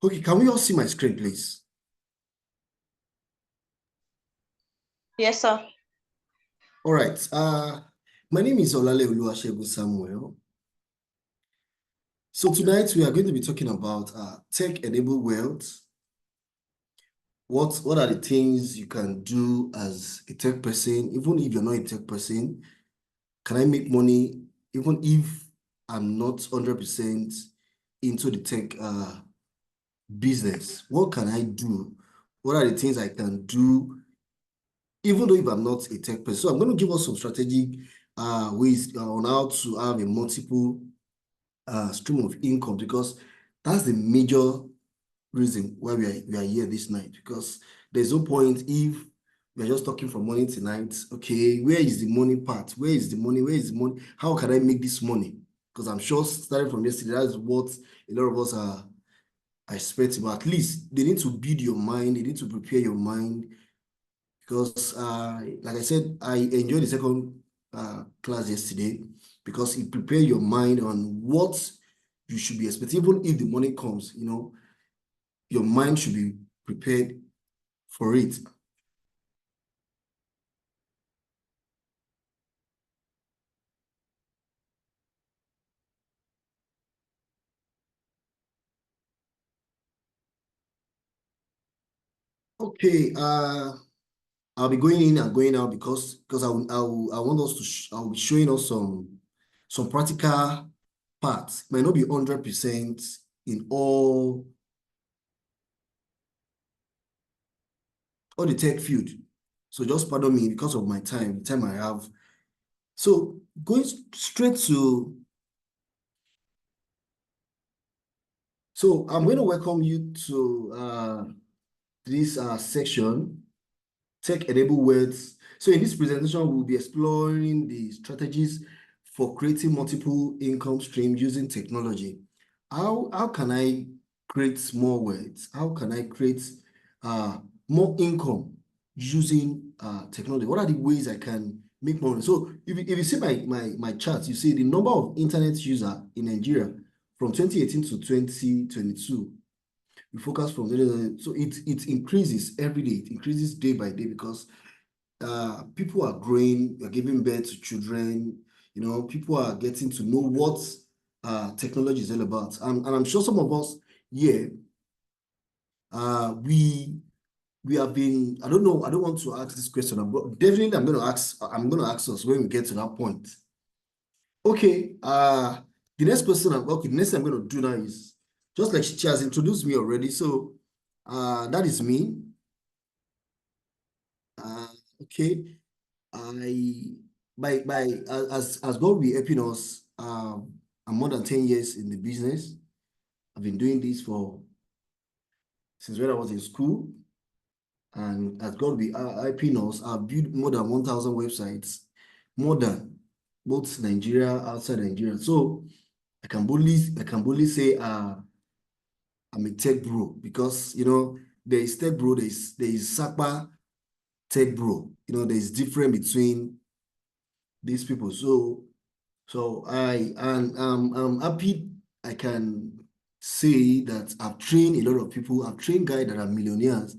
Okay, can we all see my screen, please? Yes, sir. All right. My name is Olale Oluwasegun Samuel. So tonight we are going to be talking about tech-enabled wealth. What are the things you can do as a tech person, even if you're not a tech person? Can I make money even if I'm not 100% into the tech business? What can I do? What are the things I can do even though if I'm not a tech person? So I'm going to give us some strategic ways on how to have a multiple stream of income, because that's the major reason why we are here this night. Because there's no point if we're just talking from morning to night. Okay, where is the money part? Where is the money? Where is the money? How can I make this money? Because I'm sure starting from yesterday, that's what a lot of us are expecting. But at least they need to build your mind. They need to prepare your mind. Because like I said, I enjoyed the second class yesterday because it prepared your mind on what you should be expecting. Even if the money comes, your mind should be prepared for it. Okay, I'll be going in and going out because I want us to I'll be showing us some practical parts. It might not be 100% in all the tech field. So just pardon me because of my time, the time I have. So going straight to, so I'm going to welcome you to this section, tech-enabled wealth. So in this presentation, we'll be exploring the strategies for creating multiple income streams using technology. How can I create more wealth? How can I create more income using technology? What are the ways I can make money? So if you see my chart, you see the number of internet users in Nigeria from 2018 to 2022. We focus from there, so it increases every day. It increases day by day because people are growing, are giving birth to children. People are getting to know what technology is all about. And I'm sure some of us here, we have been, I don't know, I don't want to ask this question, but definitely I'm going to ask us when we get to that point. Okay, the next person, the next thing I'm going to do now is, just like she has introduced me already, so that is me. Okay, as God will be helping us, I'm more than 10 years in the business. I've been doing this since when I was in school, and as God will be helping us, I've built more than 1,000 websites, more than both Nigeria, outside Nigeria. So I can boldly say I'm a tech bro, because there is tech bro, there is Sapa tech bro. There is difference between these people. So I'm happy I can say that I've trained a lot of people. I've trained guys that are millionaires.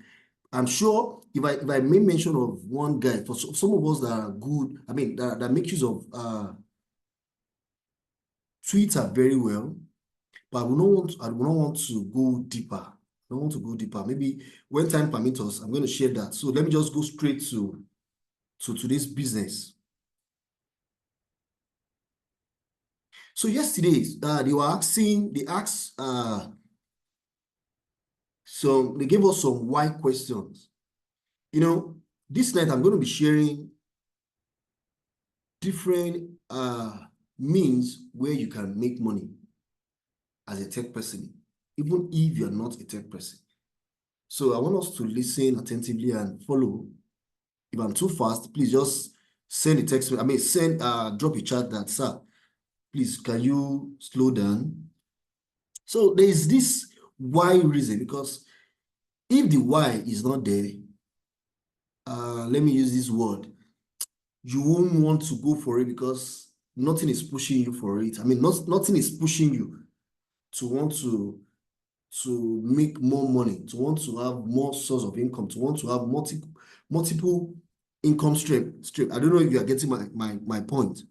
I'm sure if I make mention of one guy, for some of us that are good, I mean that make use of Twitter very well, but I will not want to go deeper. I don't want to go deeper. Maybe when time permits us, I'm going to share that. So let me just go straight to this business. So yesterday, they asked, so they gave us some why questions. This night I'm going to be sharing different means where you can make money as a tech person, even if you're not a tech person. So I want us to listen attentively and follow. If I'm too fast, please just send a text. Drop a chat that, sir, please, can you slow down? So there is this why reason, because if the why is not there, let me use this word, you won't want to go for it because nothing is pushing you for it. I mean, nothing is pushing you to want to to make more money, to want to have more source of income, to want to have multiple income stream. I don't know if you are getting my point.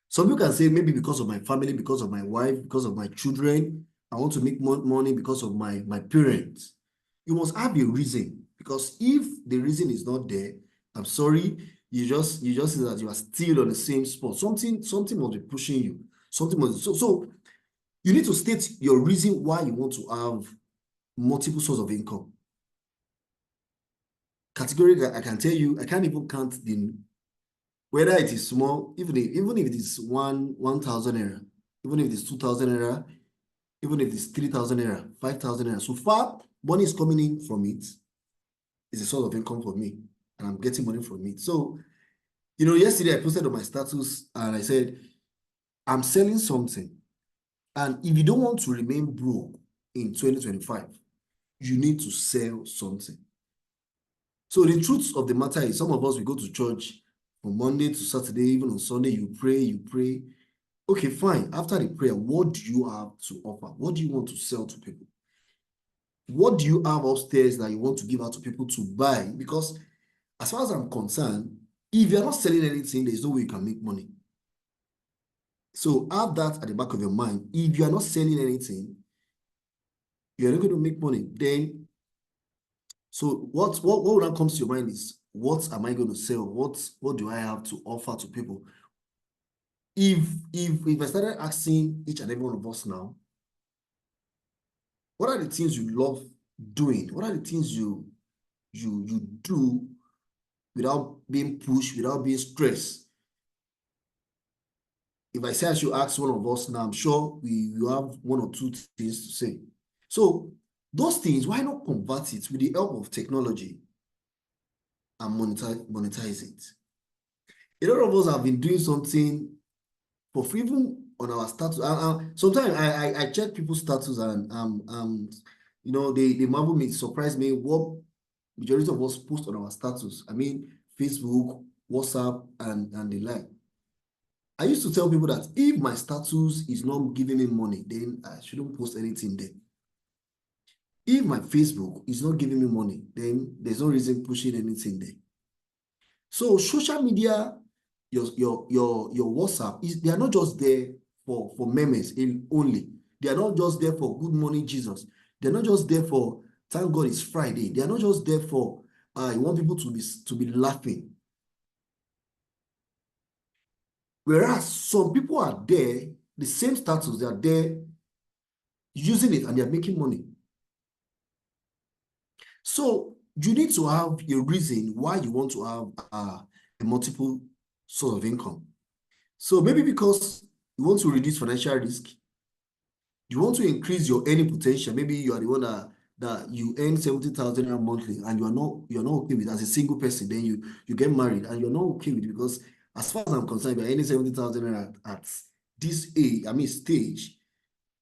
Some people can say maybe because of my family, because of my wife, because of my children, I want to make more money because of my parents. You must have a reason, because if the reason is not there, I'm sorry, you just see that you are still on the same spot. Something must be pushing you. Something must so you need to state your reason why you want to have multiple sources of income. Categorically, I can tell you, I can't even count the whether it is small, even if it is 1,000 naira, even if it is 2,000 naira, even if it's 3,000 naira, 5,000 naira. So far, money is coming in from it. It's a source of income for me, and I'm getting money from it. So, yesterday I posted on my status and I said, I'm selling something. And if you don't want to remain broke in 2025, you need to sell something. So the truth of the matter is, some of us, we go to church from Monday to Saturday, even on Sunday, you pray. Okay, fine. After the prayer, what do you have to offer? What do you want to sell to people? What do you have upstairs that you want to give out to people to buy? Because as far as I'm concerned, if you're not selling anything, there's no way you can make money. So have that at the back of your mind. If you are not selling anything, you're not going to make money. Then, so what would that comes to your mind is, what am I going to sell? What do I have to offer to people? If I started asking each and every one of us now, what are the things you love doing? What are the things you do without being pushed, without being stressed? If I say I should ask one of us now, I'm sure we have one or two things to say. So those things, why not convert it with the help of technology and monetize it? A lot of us have been doing something for free, even on our status. Sometimes I check people's status and they marvel me, surprise me what majority of us post on our status. I mean, Facebook, WhatsApp, and the like. I used to tell people that if my status is not giving me money, then I shouldn't post anything there. If my Facebook is not giving me money, then there's no reason pushing anything there. So social media, your WhatsApp, they are not just there for memes only. They are not just there for good morning Jesus. They're not just there for thank God it's Friday. They are not just there for you want people to be laughing. Whereas some people are there, the same status, they are there using it and they are making money. So you need to have a reason why you want to have a multiple source of income. So maybe because you want to reduce financial risk, you want to increase your earning potential. Maybe you are the one that you earn 70,000 monthly and you're not okay with it as a single person. Then you get married and you're not okay with it, because as far as I'm concerned, if you're earning 70,000 at this age, stage,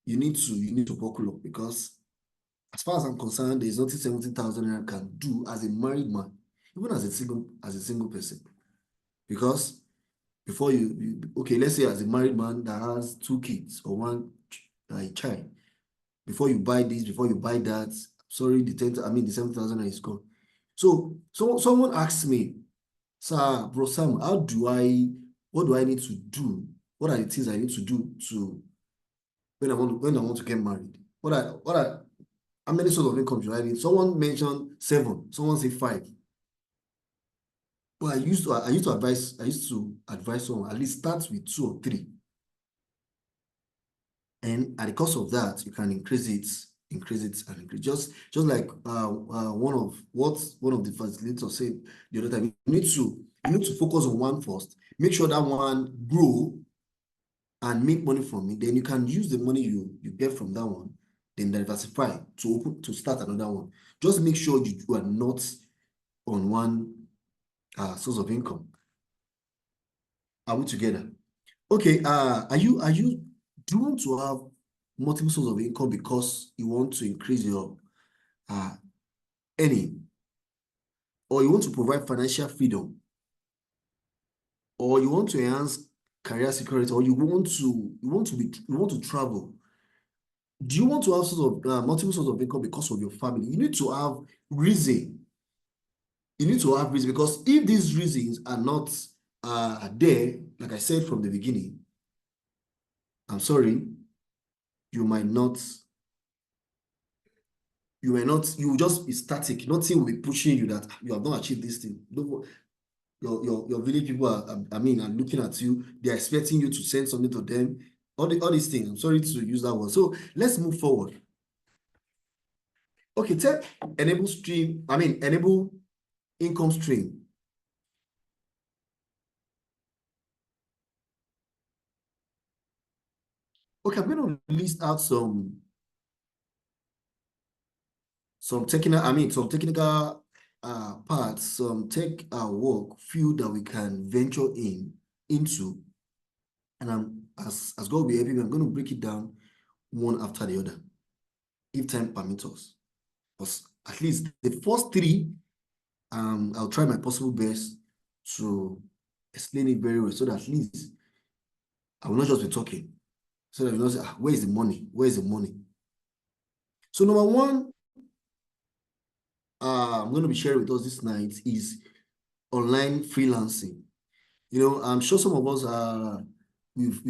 you need to buckle up, because as far as I'm concerned, there's nothing 70,000 can do as a married man, even as a single person. Because before okay, let's say as a married man that has 2 kids or one child, before you buy this, before you buy that, sorry, the 7,000 is gone. So someone asked me, sir, bro Sam, what do I need to do? What are the things I need to do to when I want to get married? How many sources of income should I need? Someone mentioned 7, someone said 5. But I used to advise someone at least start with 2 or 3. And at the cost of that, you can increase it and increase. Just like one of the facilitators said the other time, you need to focus on one first. Make sure that one grow and make money from it. Then you can use the money you get from that one, then diversify to start another one. Just make sure you are not on one source of income. Are we together? Okay. Do you want to have multiple sources of income because you want to increase your earning, or you want to provide financial freedom, or you want to enhance career security, or you want to travel? Do you want to have multiple sources of income because of your family? You need to have reason. You need to have reason, because if these reasons are not there, like I said from the beginning, I'm sorry, you might not, you will just be static. Nothing will be pushing you that you have not achieved this thing. Your village people are looking at you. They're expecting you to send something to them. All these things. I'm sorry to use that word. So let's move forward. Okay, enable income stream. Okay, I'm going to list out some technical parts, some tech work field that we can venture into. And as God will be helping me, I'm going to break it down one after the other, if time permits us. But at least the first three, I'll try my possible best to explain it very well, so that at least I will not just be talking. So that you know, say, where is the money? Where is the money? So number one, I'm going to be sharing with us this night is online freelancing. You know, I'm sure some of us are, we've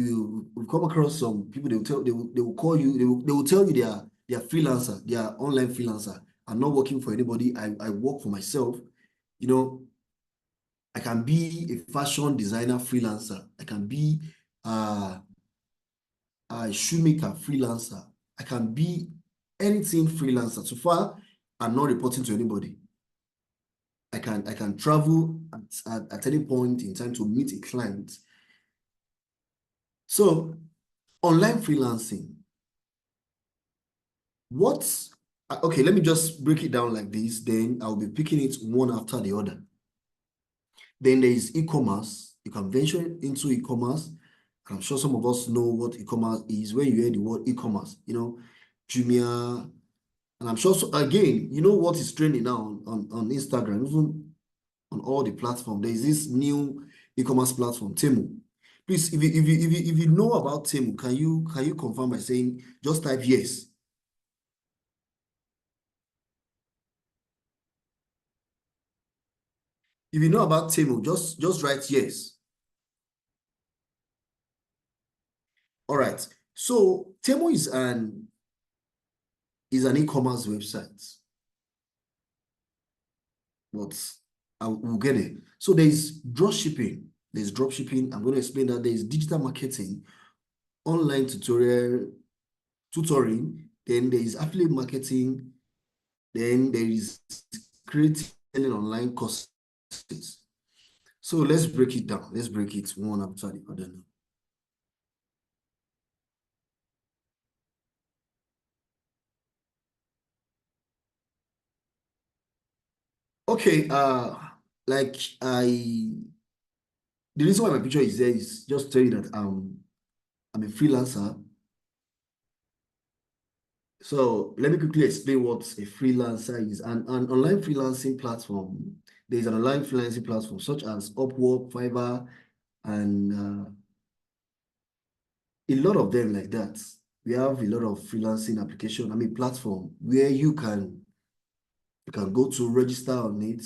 come across some people. They will call you. They will tell you they are freelancer. They are online freelancer. I'm not working for anybody. I work for myself. You know, I can be a fashion designer freelancer. I can be a shoemaker freelancer. I can be anything freelancer. So far, I'm not reporting to anybody. I can travel at any point in time to meet a client. So online freelancing, okay, let me just break it down like this, then I'll be picking it one after the other. Then there is e-commerce. You can venture into e-commerce. I'm sure some of us know what e-commerce is. When you hear the word e-commerce, you know, Jumia, and I'm sure, again, you know what is trending now on Instagram, even on all the platforms. There is this new e-commerce platform, Temu. Please, if you know about Temu, can you confirm by saying, just type yes? If you know about Temu, just write yes. All right. So Temu is an e-commerce website, but we'll get it. So there's dropshipping. There's dropshipping. I'm going to explain that. There's digital marketing, online tutoring. Then there is affiliate marketing. Then there is creating online courses. So let's break it down. Let's break it one after the other now. Okay, like the reason why my picture is there is just to tell you that I'm a freelancer. So let me quickly explain what a freelancer is. An online freelancing platform. There is an online freelancing platform such as Upwork, Fiverr, and a lot of them like that. We have a lot of freelancing application, platform where you can go to register on it,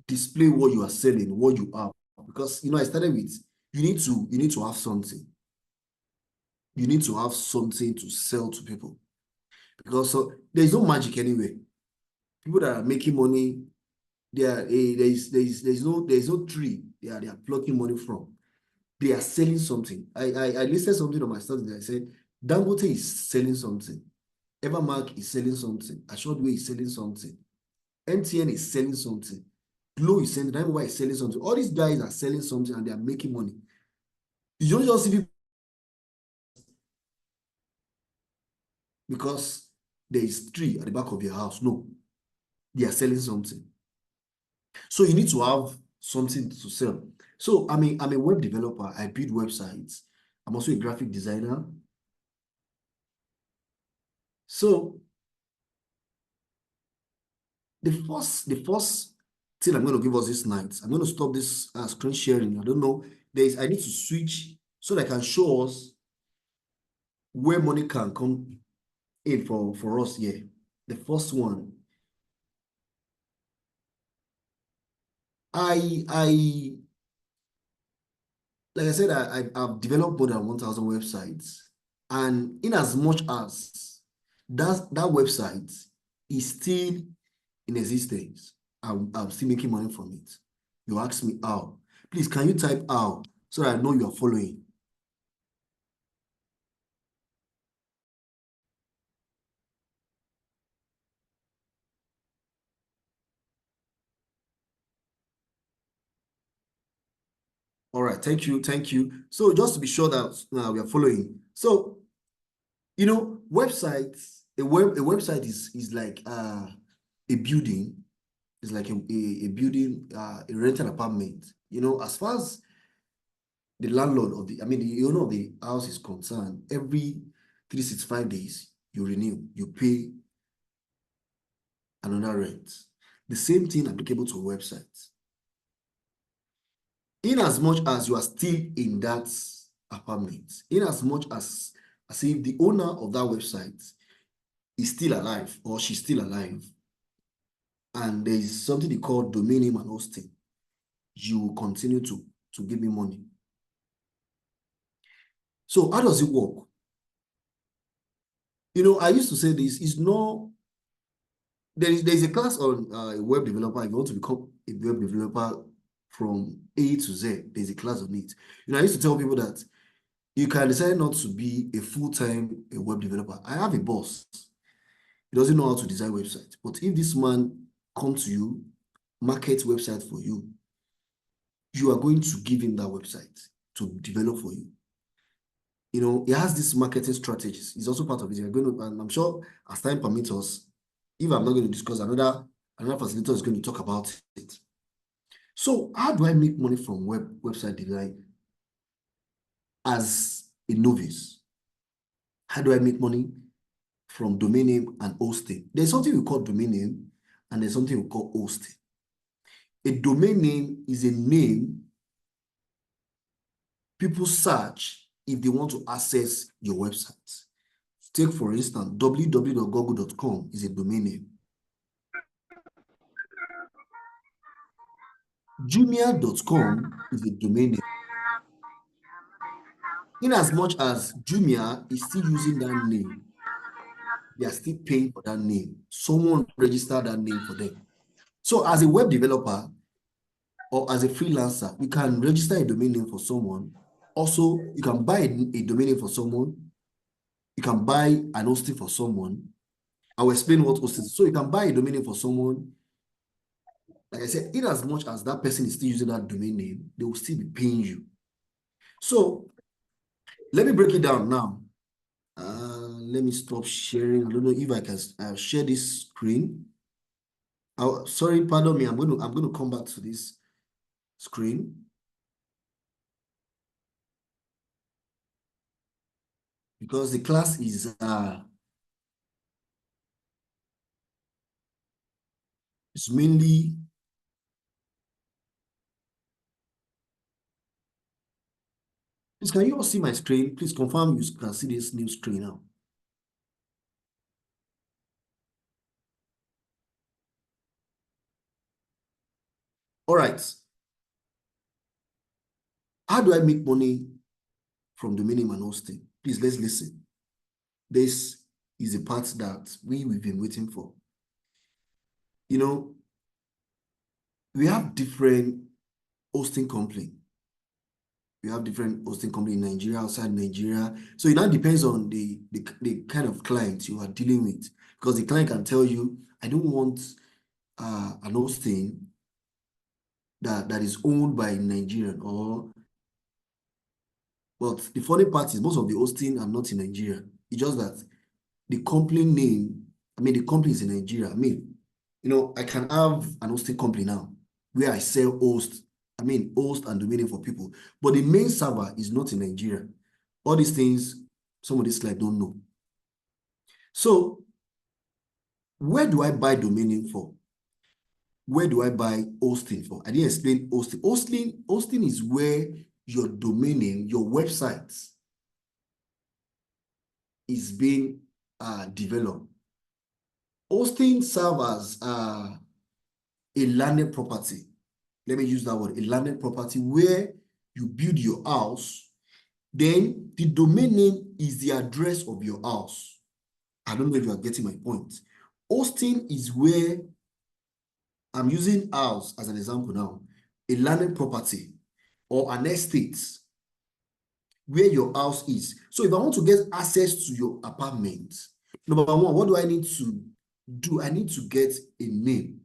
display what you are selling, what you have. Because I started with you need to have something. You need to have something to sell to people. Because there's no magic anyway. People that are making money, there's no tree they are plucking money from. They are selling something. I listed something on my studies that I said Dangote is selling something. Evermark is selling something. Assuredway is selling something. MTN is selling something. Glo is selling, Diamond is selling something. All these guys are selling something and they are making money. You don't just see people because there is tree at the back of your house. No, they are selling something. So you need to have something to sell. So I'm a web developer. I build websites. I'm also a graphic designer. So the first thing I'm going to give us this night, I'm going to stop this screen sharing. I don't know. I need to switch so that I can show us where money can come in for us here. The first one, like I said, I've developed more than 1,000 websites, and in as much as that website is still in existence, I'm still making money from it. You ask me how. Please, can you type how so that I know you are following? All right, thank you. So just to be sure that we are following. So, websites, a website is like a building. It's like a building, a rented apartment. As far as the landlord of the owner of the house is concerned, every 365 days, you renew, you pay another rent. The same thing applicable to websites. In as much as you are still in that apartment, in as much as if the owner of that website is still alive or she's still alive, and there is something they call domain name and hosting, you will continue to give me money. So how does it work? I used to say this is no, there's a class on a web developer. If you want to become a web developer from A to Z, there's a class on it. I used to tell people that you can decide not to be a full-time web developer. I have a boss. He doesn't know how to design websites. But if this man comes to you, markets website for you, you are going to give him that website to develop for you. He has this marketing strategies. It's also part of it. And I'm sure as time permits us, if I'm not going to discuss, another facilitator is going to talk about it. So how do I make money from website design as a novice? How do I make money from domain name and hosting? There's something we call domain name and there's something we call hosting. A domain name is a name people search if they want to access your website. Take, for instance, www.google.com is a domain name. Jumia.com is a domain name. In as much as Jumia is still using that name, they are still paying for that name. Someone registered that name for them. So as a web developer or as a freelancer, you can register a domain name for someone. Also, you can buy a domain name for someone. You can buy an hosting for someone. I will explain what hosting is. So you can buy a domain name for someone. Like I said, in as much as that person is still using that domain name, they will still be paying you. So let me break it down now. Let me stop sharing. I don't know if I can share this screen. Sorry, pardon me. I'm going to come back to this screen. Because the class is it's mainly please, can you all see my screen? Please confirm you can see this new screen now. All right. How do I make money from domain name and hosting? Please, let's listen. This is a part that we've been waiting for. We have different hosting company. We have different hosting company in Nigeria, outside Nigeria. So it now depends on the kind of client you are dealing with. Because the client can tell you, I don't want an hosting that is owned by Nigerian but the funny part is most of the hosting are not in Nigeria. It's just that the company name, the company is in Nigeria. I can have an hosting company now where I sell host and domain name for people, but the main server is not in Nigeria. All these things, some of these slides don't know. So where do I buy domain name for? Where do I buy hosting for? I didn't explain hosting. Hosting is where your domain name, your websites is being developed. Hosting serves as a landed property. Let me use that word, a landed property, where you build your house. Then the domain name is the address of your house. I don't know if you are getting my point. Hosting is where I'm using house as an example now, a landed property or an estate where your house is. So if I want to get access to your apartment, number one, what do I need to do? I need to get a name.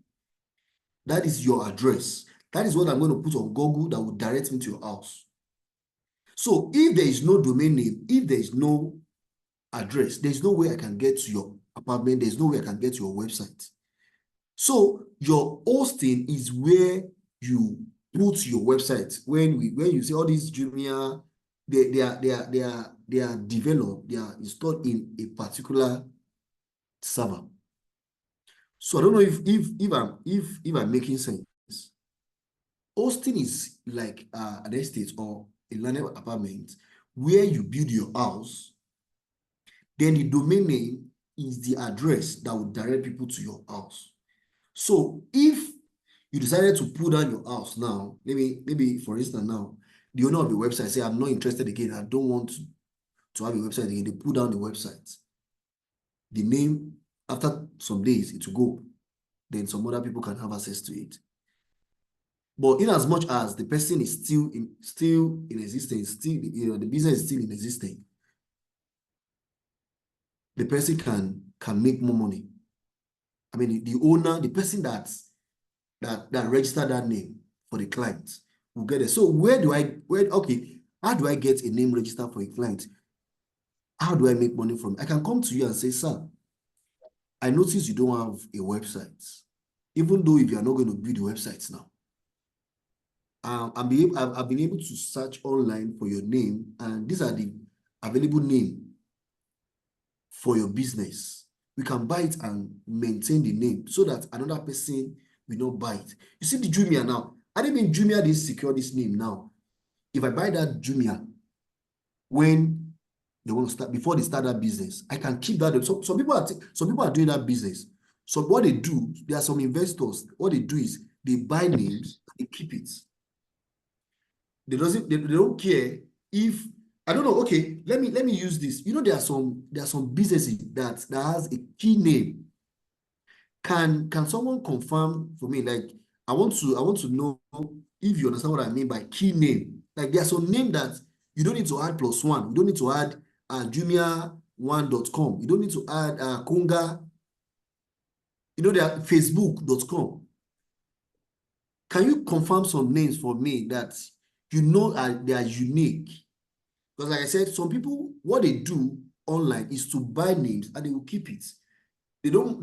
That is your address. That is what I'm going to put on Google that will direct me to your house. So if there is no domain name, if there is no address, there's no way I can get to your apartment. There's no way I can get to your website. So your hosting is where you put your website. When you see all these Jumia, they are developed, they are installed in a particular server. So I don't know if I'm making sense. Hosting is like an estate or a landed apartment where you build your house. Then the domain name is the address that will direct people to your house. So if you decided to pull down your house now, maybe for instance now, the owner of the website say, I'm not interested again, I don't want to have a website again. They pull down the website. The name, after some days, it will go. Then some other people can have access to it. But in as much as the person is still in existence, still, the business is still in existence, the person can make more money. I mean, the owner, the person that registered that name for the client will get it. So how do I get a name registered for a client? How do I make money from it? I can come to you and say, sir, I notice you don't have a website, even though if you are not going to build the websites now. I've been able to search online for your name, and these are the available name for your business. We can buy it and maintain the name so that another person will not buy it. You see the Jumia now. I didn't mean Jumia didn't secure this name now. If I buy that Jumia when they want to start, before they start that business, I can keep that. So some people are doing that business. So what they do, there are some investors. What they do is they buy names and they keep it. They don't care if, I don't know. Okay, let me use this. You know, there are some businesses that has a key name. Can someone confirm for me? Like, I want to know if you understand what I mean by key name. Like, there's some name that you don't need to add +1. You don't need to add Jumia1.com. You don't need to add Konga. You know, there are Facebook.com. Can you confirm some names for me that you know they are unique? Because like I said, some people, what they do online is to buy names and they will keep it. They don't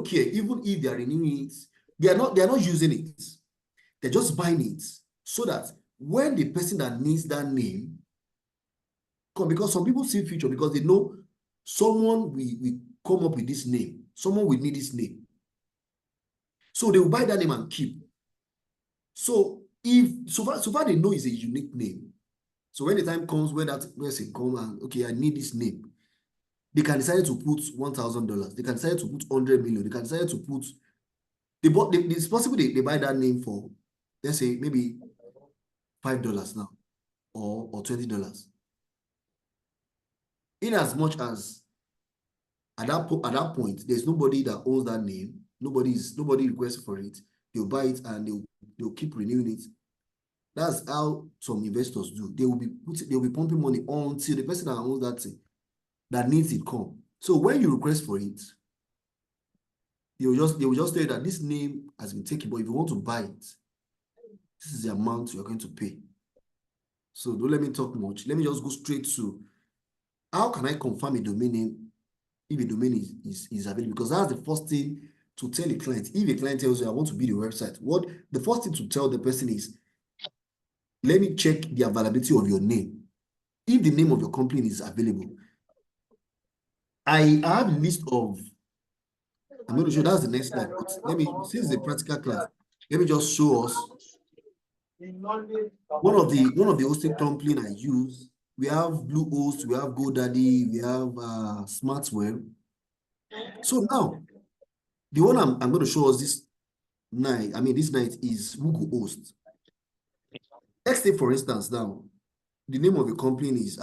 care, even if they are renewing it. They are not using it. They're just buying it so that when the person that needs that name come, because some people see future because they know someone will come up with this name, someone will need this name. So they will buy that name and keep. So so far they know it's a unique name. So when the time comes when that person comes and, okay, I need this name, they can decide to put $1,000. They can decide to put 100 million. They can decide to put, it's possible they buy that name for, let's say, maybe $5 now or $20. In as much as at that point, there's nobody that owns that name. Nobody requests for it. They'll buy it and they'll keep renewing it. That's how some investors do. They'll be pumping money until the person that owns that thing, that needs it, come. So when you request for it, they will just tell you that this name has been taken, but if you want to buy it, this is the amount you're going to pay. So don't let me talk much. Let me just go straight to how can I confirm a domain name if a domain is available? Because that's the first thing to tell a client. If a client tells you, I want to build a website, the first thing to tell the person is, let me check the availability of your name. If the name of your company is available, I have a list of, I'm going to show, that's the next slide, but since it's a practical class, let me just show us one of the hosting company I use we have Bluehost, we have GoDaddy, we have SmartWeb. So now, the one I'm going to show us this night, this night is Google Host. Let's say, for instance, now, the name of the company is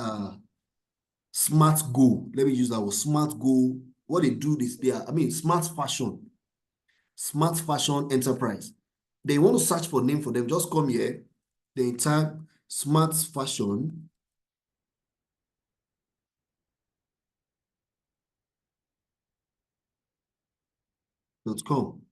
Smart Go. Let me use that word, Smart Go. What they do is Smart Fashion Enterprise. They want to search for name for them, just come here, they type Smart Fashion. .com.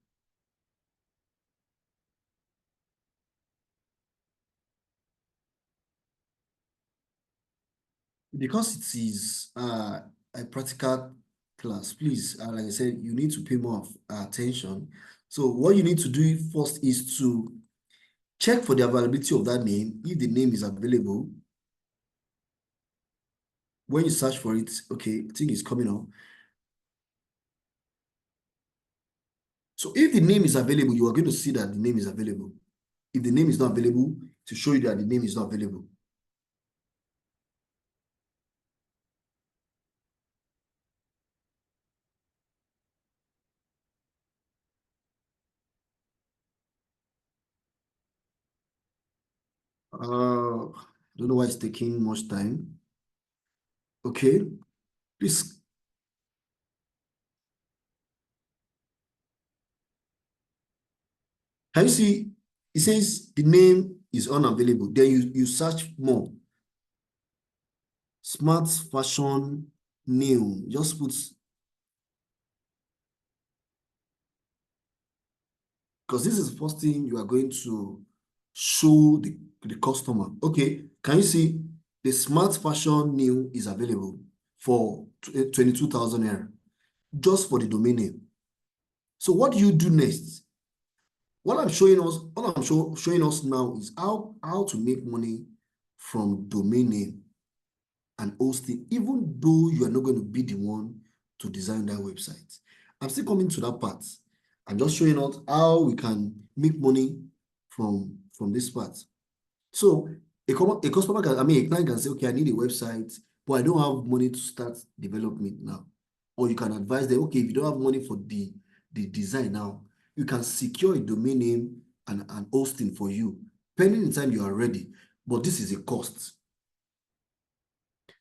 Because it is a practical class, please, like I said, you need to pay more attention. So what you need to do first is to check for the availability of that name. If the name is available, when you search for it, okay, I think it's coming up. So if the name is available, you are going to see that the name is available. If the name is not available, to show you that the name is not available. I don't know why it's taking much time. Okay, please. Can you see? It says the name is unavailable. Then you search more. Smart Fashion New. Just put, because this is the first thing you are going to show the customer. Okay, can you see the Smart Fashion New is available for 22,000 naira just for the domain name. So what do you do next? What I'm showing us now is how to make money from domain name and hosting, even though you are not going to be the one to design that website. I'm still coming to that part. I'm just showing out how we can make money from this part. So a customer can, a client can say, okay, I need a website, but I don't have money to start development now. Or you can advise them, okay, if you don't have money for the design now, you can secure a domain name and hosting for you, pending the time you are ready. But this is a cost.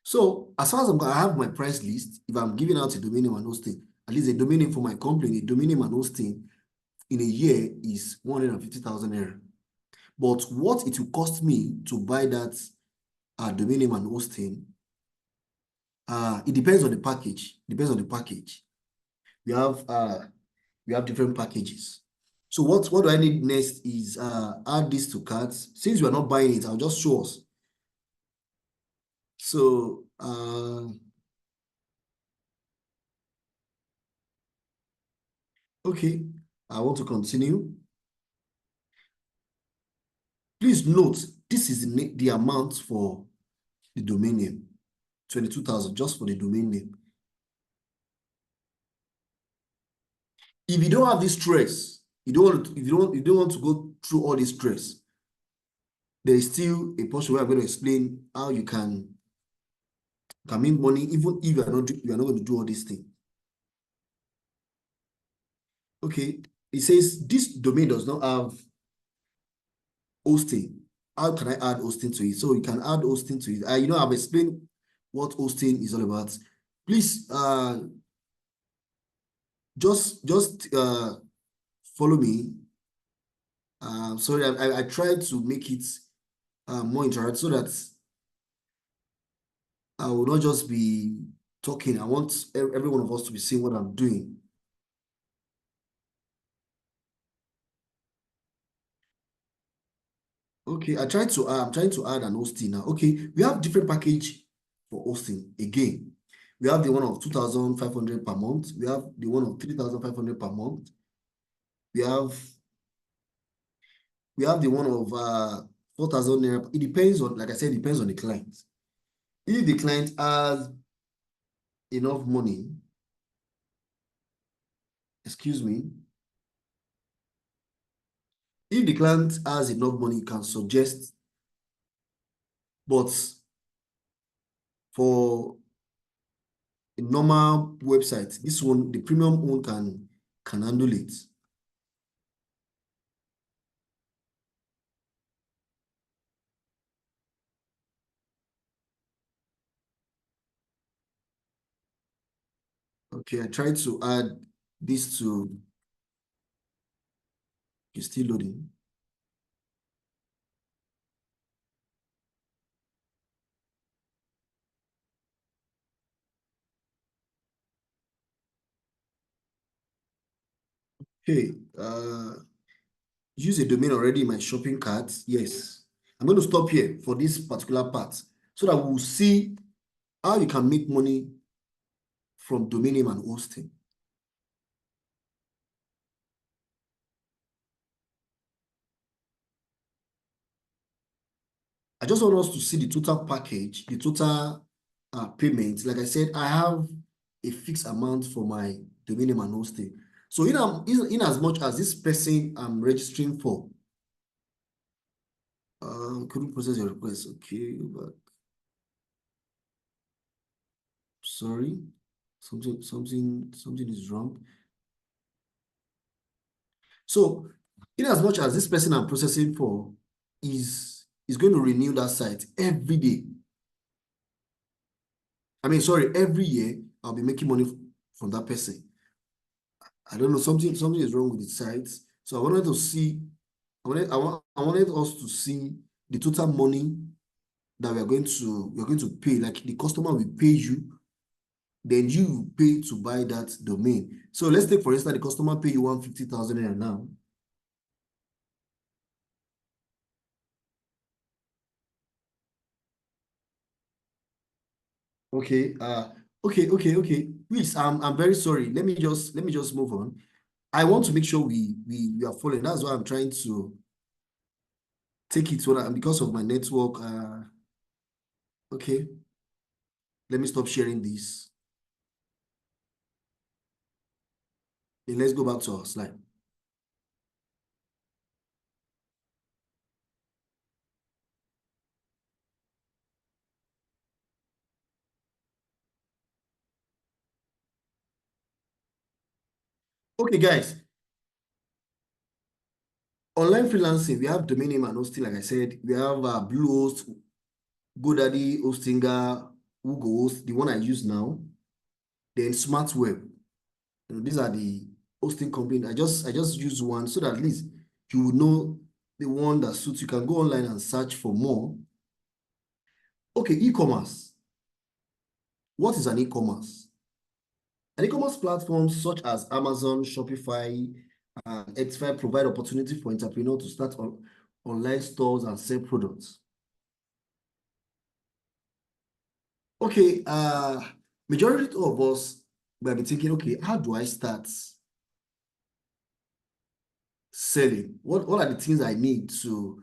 So as far as I have my price list, if I'm giving out a domain name and hosting, at least a domain name for my company, a domain name and hosting in a year is 150,000 naira. But what it will cost me to buy that domain name and hosting, it depends on the package. Depends on the package. We have different packages. So what do I need next is add this to carts. Since we are not buying it, I'll just show us. So okay, I want to continue. Please note, this is the amount for the domain name, 22,000 just for the domain name. If you don't have this stress, you don't want to go through all this stress, there is still a portion where I'm going to explain how you can make money even if you are not going to do all these things. Okay, it says this domain does not have hosting. How can I add hosting to it? So you can add hosting to it. I've explained what hosting is all about. Please just follow me. Sorry, I tried to make it more interactive so that I will not just be talking. I want every one of us to be seeing what I'm doing. Okay, I'm trying to add an hosting now. Okay, we have different package for hosting. Again, we have the one of 2,500 per month. We have the one of 3,500 per month. We have the one of 4,000 naira. It depends on, like I said, it depends on the client. If the client has enough money, excuse me, if the client has enough money, you can suggest, but For a normal website, this one, the premium one can handle it. Okay, I tried to add this to, it's still loading. Okay, use a domain already in my shopping cart. Yes, I'm going to stop here for this particular part so that we'll see how you can make money from domain name and hosting. I just want us to see the total package, the total payment. Like I said, I have a fixed amount for my domain name and hosting. So in as much as this person I'm registering for, couldn't process your request. Okay, but sorry, something is wrong. So in as much as this person I'm processing for is going to renew that site every day. I mean, sorry, every year I'll be making money from that person. I don't know, something is wrong with the site. So I wanted to see, I wanted us to see the total money that we're going to pay. Like the customer will pay you, then you pay to buy that domain. So let's take, for instance, the customer pay you 150,000 naira now. Okay, okay. Please, I'm very sorry. Let me just move on. I want to make sure we are following. That's why I'm trying to take it so that, because of my network. Okay, let me stop sharing this. Okay, let's go back to our slide. Okay, guys. Online freelancing, we have domain name and hosting. Like I said, we have Bluehost, GoDaddy, Hostinger, Google Host, the one I use now. Then SmartWeb. These are the hosting company. I just use one so that at least you will know the one that suits. You can go online and search for more. Okay, e-commerce. What is an e-commerce? An e-commerce platform such as Amazon, Shopify, X5 provide opportunity for entrepreneurs to start online stores and sell products. Okay, majority of us might be thinking, okay, how do I start selling? What are the things I need to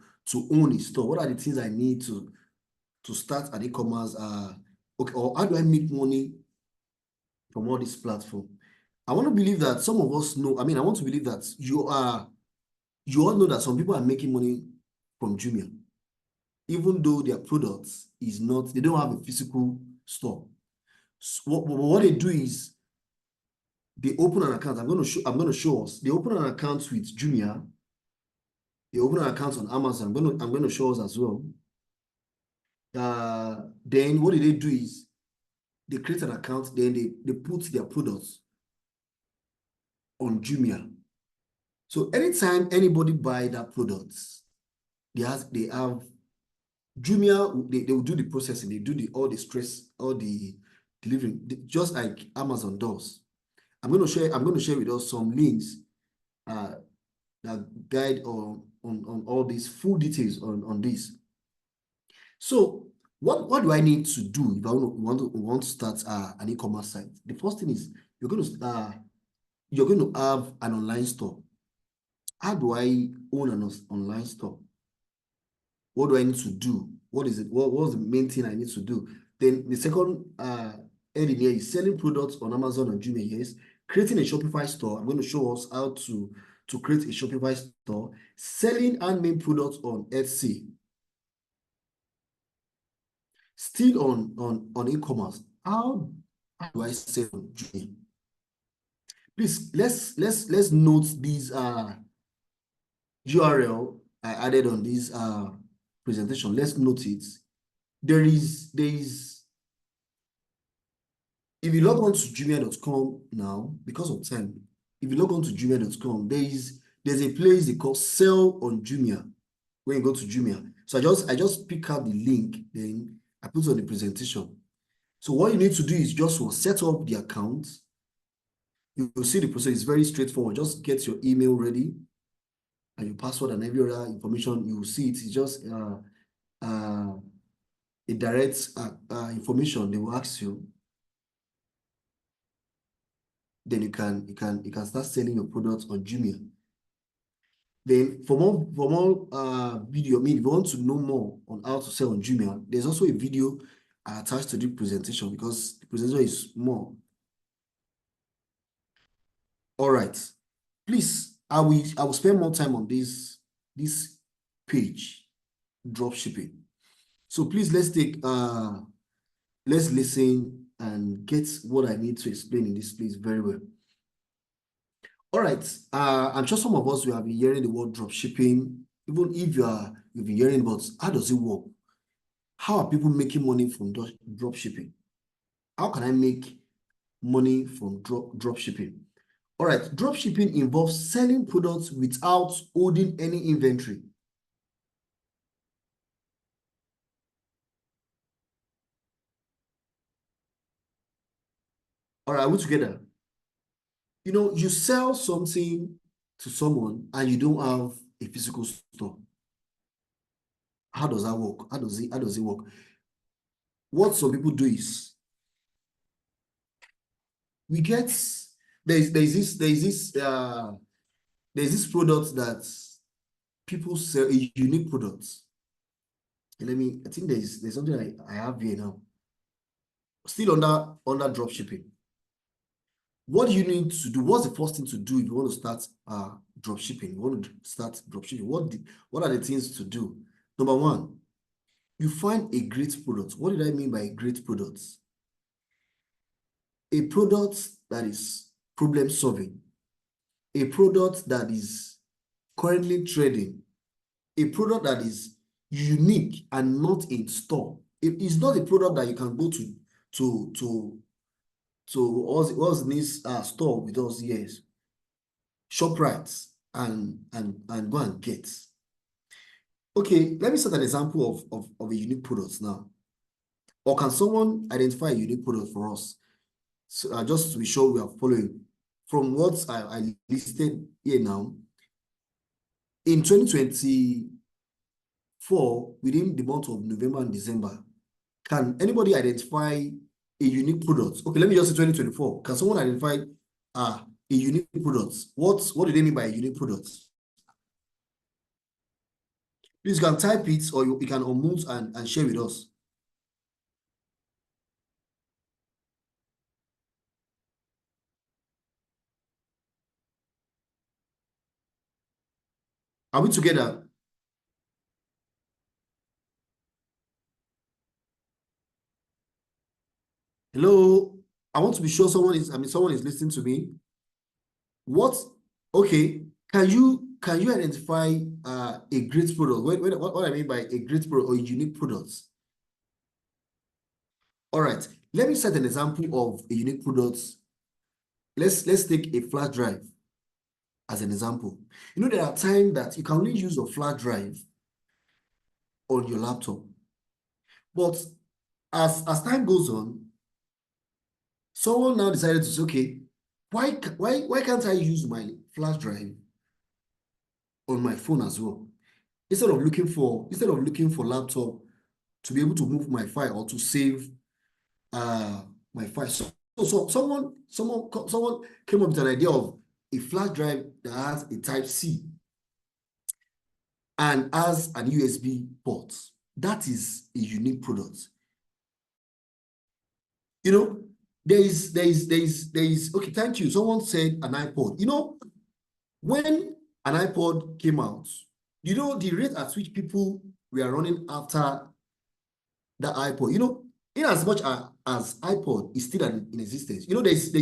own a store? What are the things I need to start an e-commerce? Okay, or how do I make money from all this platform? I want to believe that some of us know. I mean, I want to believe that you all know that some people are making money from Jumia, even though their products is not, they don't have a physical store. So what they do is they open an account. I'm going to show us. They open an account with Jumia. They open an account on Amazon. I'm going to show us as well. Then what they do is they create an account. Then they put their products on Jumia. So anytime anybody buy that product, they have Jumia. They will do the processing. They do all the stress, all the delivering, just like Amazon does. I'm going to share with us some links that guide on all these full details on this. So what do I need to do if I want to start an e-commerce site? The first thing is you're going to have an online store. How do I own an online store? What do I need to do? What is it? What's the main thing I need to do? Then the second heading here is selling products on Amazon and Jumia. Yes, creating a Shopify store. I'm going to show us how to create a Shopify store. Selling handmade products on Etsy. Still on e-commerce, how do I sell on Jumia? Please, let's note these URL I added on this presentation. Let's note it. There is if you log on to jumia.com now, because of time, if you log on to jumia.com, there's a place they call sell on Jumia when you go to Jumia. So I just pick out the link, then I put it on the presentation. So what you need to do is just to set up the account. You will see the process is very straightforward. Just get your email ready and your password and every other information. You will see it. It's just a direct information they will ask you. Then you can start selling your products on Jumia. Then for more video, if you want to know more on how to sell on Jumia, there's also a video attached to the presentation because the presentation is more. All right, please, I will spend more time on this page, drop shipping. So please let's listen and get what I need to explain in this place very well. All right, I'm sure some of us will have been hearing the word drop shipping. Even if you've been hearing about how does it work? How are people making money from drop shipping? How can I make money from drop shipping? All right, drop shipping involves selling products without holding any inventory. All right, are we together? You know, you sell something to someone and you don't have a physical store. How does that work? How does it work? What some people do is we get there's this product that people sell, a unique product. And I think there's something I have here now. Still under drop shipping. What do you need to do? What's the first thing to do if you want to start drop shipping? You want to start drop shipping? What are the things to do? Number one, you find a great product. What did I mean by a great product? A product that is problem solving, a product that is currently trading, a product that is unique and not in store. It's not a product that you can go to what's this store with us, yes, ShopRite and go and get. Okay, let me set an example of a unique product now. Or can someone identify a unique product for us? So just to be sure we are following from what I listed here now. In 2024, within the month of November and December, can anybody identify a unique product? Okay, let me just say 2024. Can someone identify a unique product? What do they mean by a unique product? Please, you can type it or you can unmute and share with us. Are we together? Hello? I want to be sure someone is listening to me. What? Okay. Can you identify a great product? What I mean by a great product or a unique product? All right. Let me set an example of a unique product. Let's take a flash drive as an example. You know, there are times that you can only use a flash drive on your laptop. But as time goes on, someone now decided to say, okay, why can't I use my flash drive on my phone as well? Instead of looking for laptop to be able to move my file or to save my file. So someone came up with an idea of a flash drive that has a Type-C and has an USB port. That is a unique product. You know, there is okay, thank you. Someone said an iPod. You know, when an iPod came out, you know the rate at which people were running after that iPod, you know, in as much as iPod is still in existence, you know, there's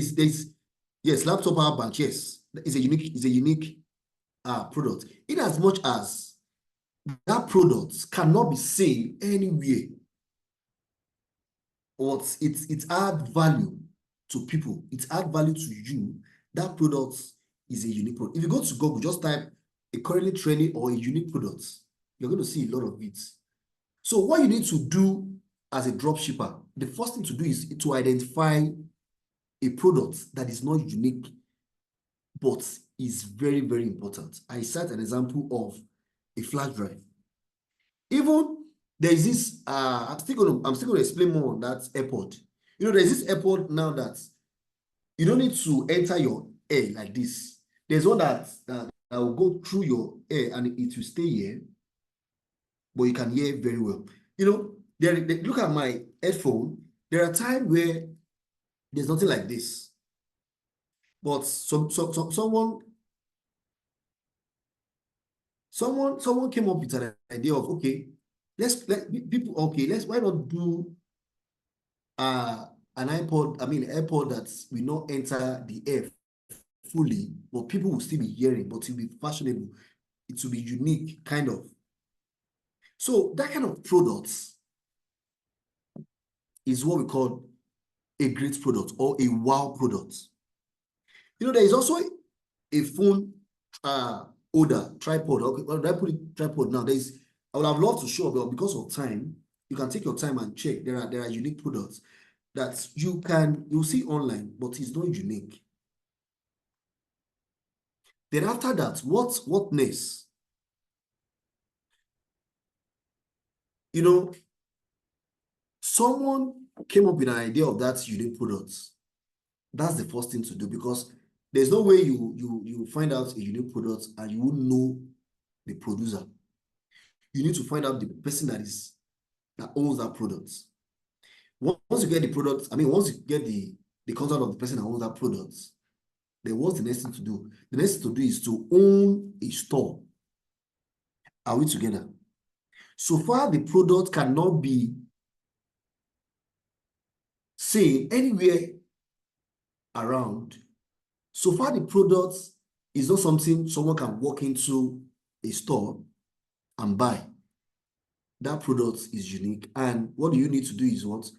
yes, laptop power bank, yes, is a unique product. In as much as that product cannot be seen anywhere, or it add value to people, it add value to you, that product is a unique product. If you go to Google, just type a currently trending or a unique product, you're going to see a lot of it. So what you need to do as a drop shipper, the first thing to do is to identify a product that is not unique, but is very, very important. I cite an example of a flash drive. Even there is this, I'm still going to explain more on that AirPod. You know, there's this AirPod now that you don't need to enter your air like this. There's one that will go through your air and it will stay here, but you can hear very well. You know, look at my headphone. There are times where there's nothing like this, but someone came up with an idea of, okay, why not do an AirPod that will not enter the air fully, but people will still be hearing, but it will be fashionable, it will be unique, kind of. So that kind of products is what we call a great product or a wow product. You know, there is also a phone holder, tripod. Okay, well, I put it tripod now. I would have loved to show, but because of time, you can take your time and check. There are unique products that you'll see online, but it's not unique. Then after that, what next? You know, someone came up with an idea of that unique product. That's the first thing to do, because there's no way you find out a unique product and you won't know the producer. You need to find out the person that owns that product. Once you get the product, once you get the contact of the person that owns that product, then what's the next thing to do? The next thing to do is to own a store. Are we together? So far, the product cannot be seen anywhere around. So far, the product is not something someone can walk into a store and buy. That product is unique. And what do you need to do is what?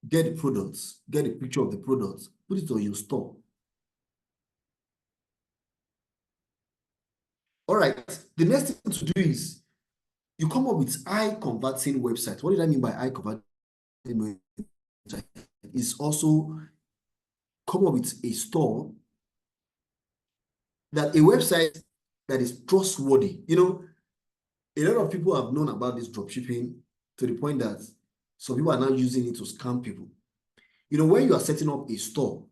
Get the products, get a picture of the product, put it on your store. All right, the next thing to do is you come up with high converting website. What did I mean by high converting website? Is also come up with a store, that a website that is trustworthy. You know, a lot of people have known about this dropshipping to the point that some people are now using it to scam people. You know, when you are setting up a store,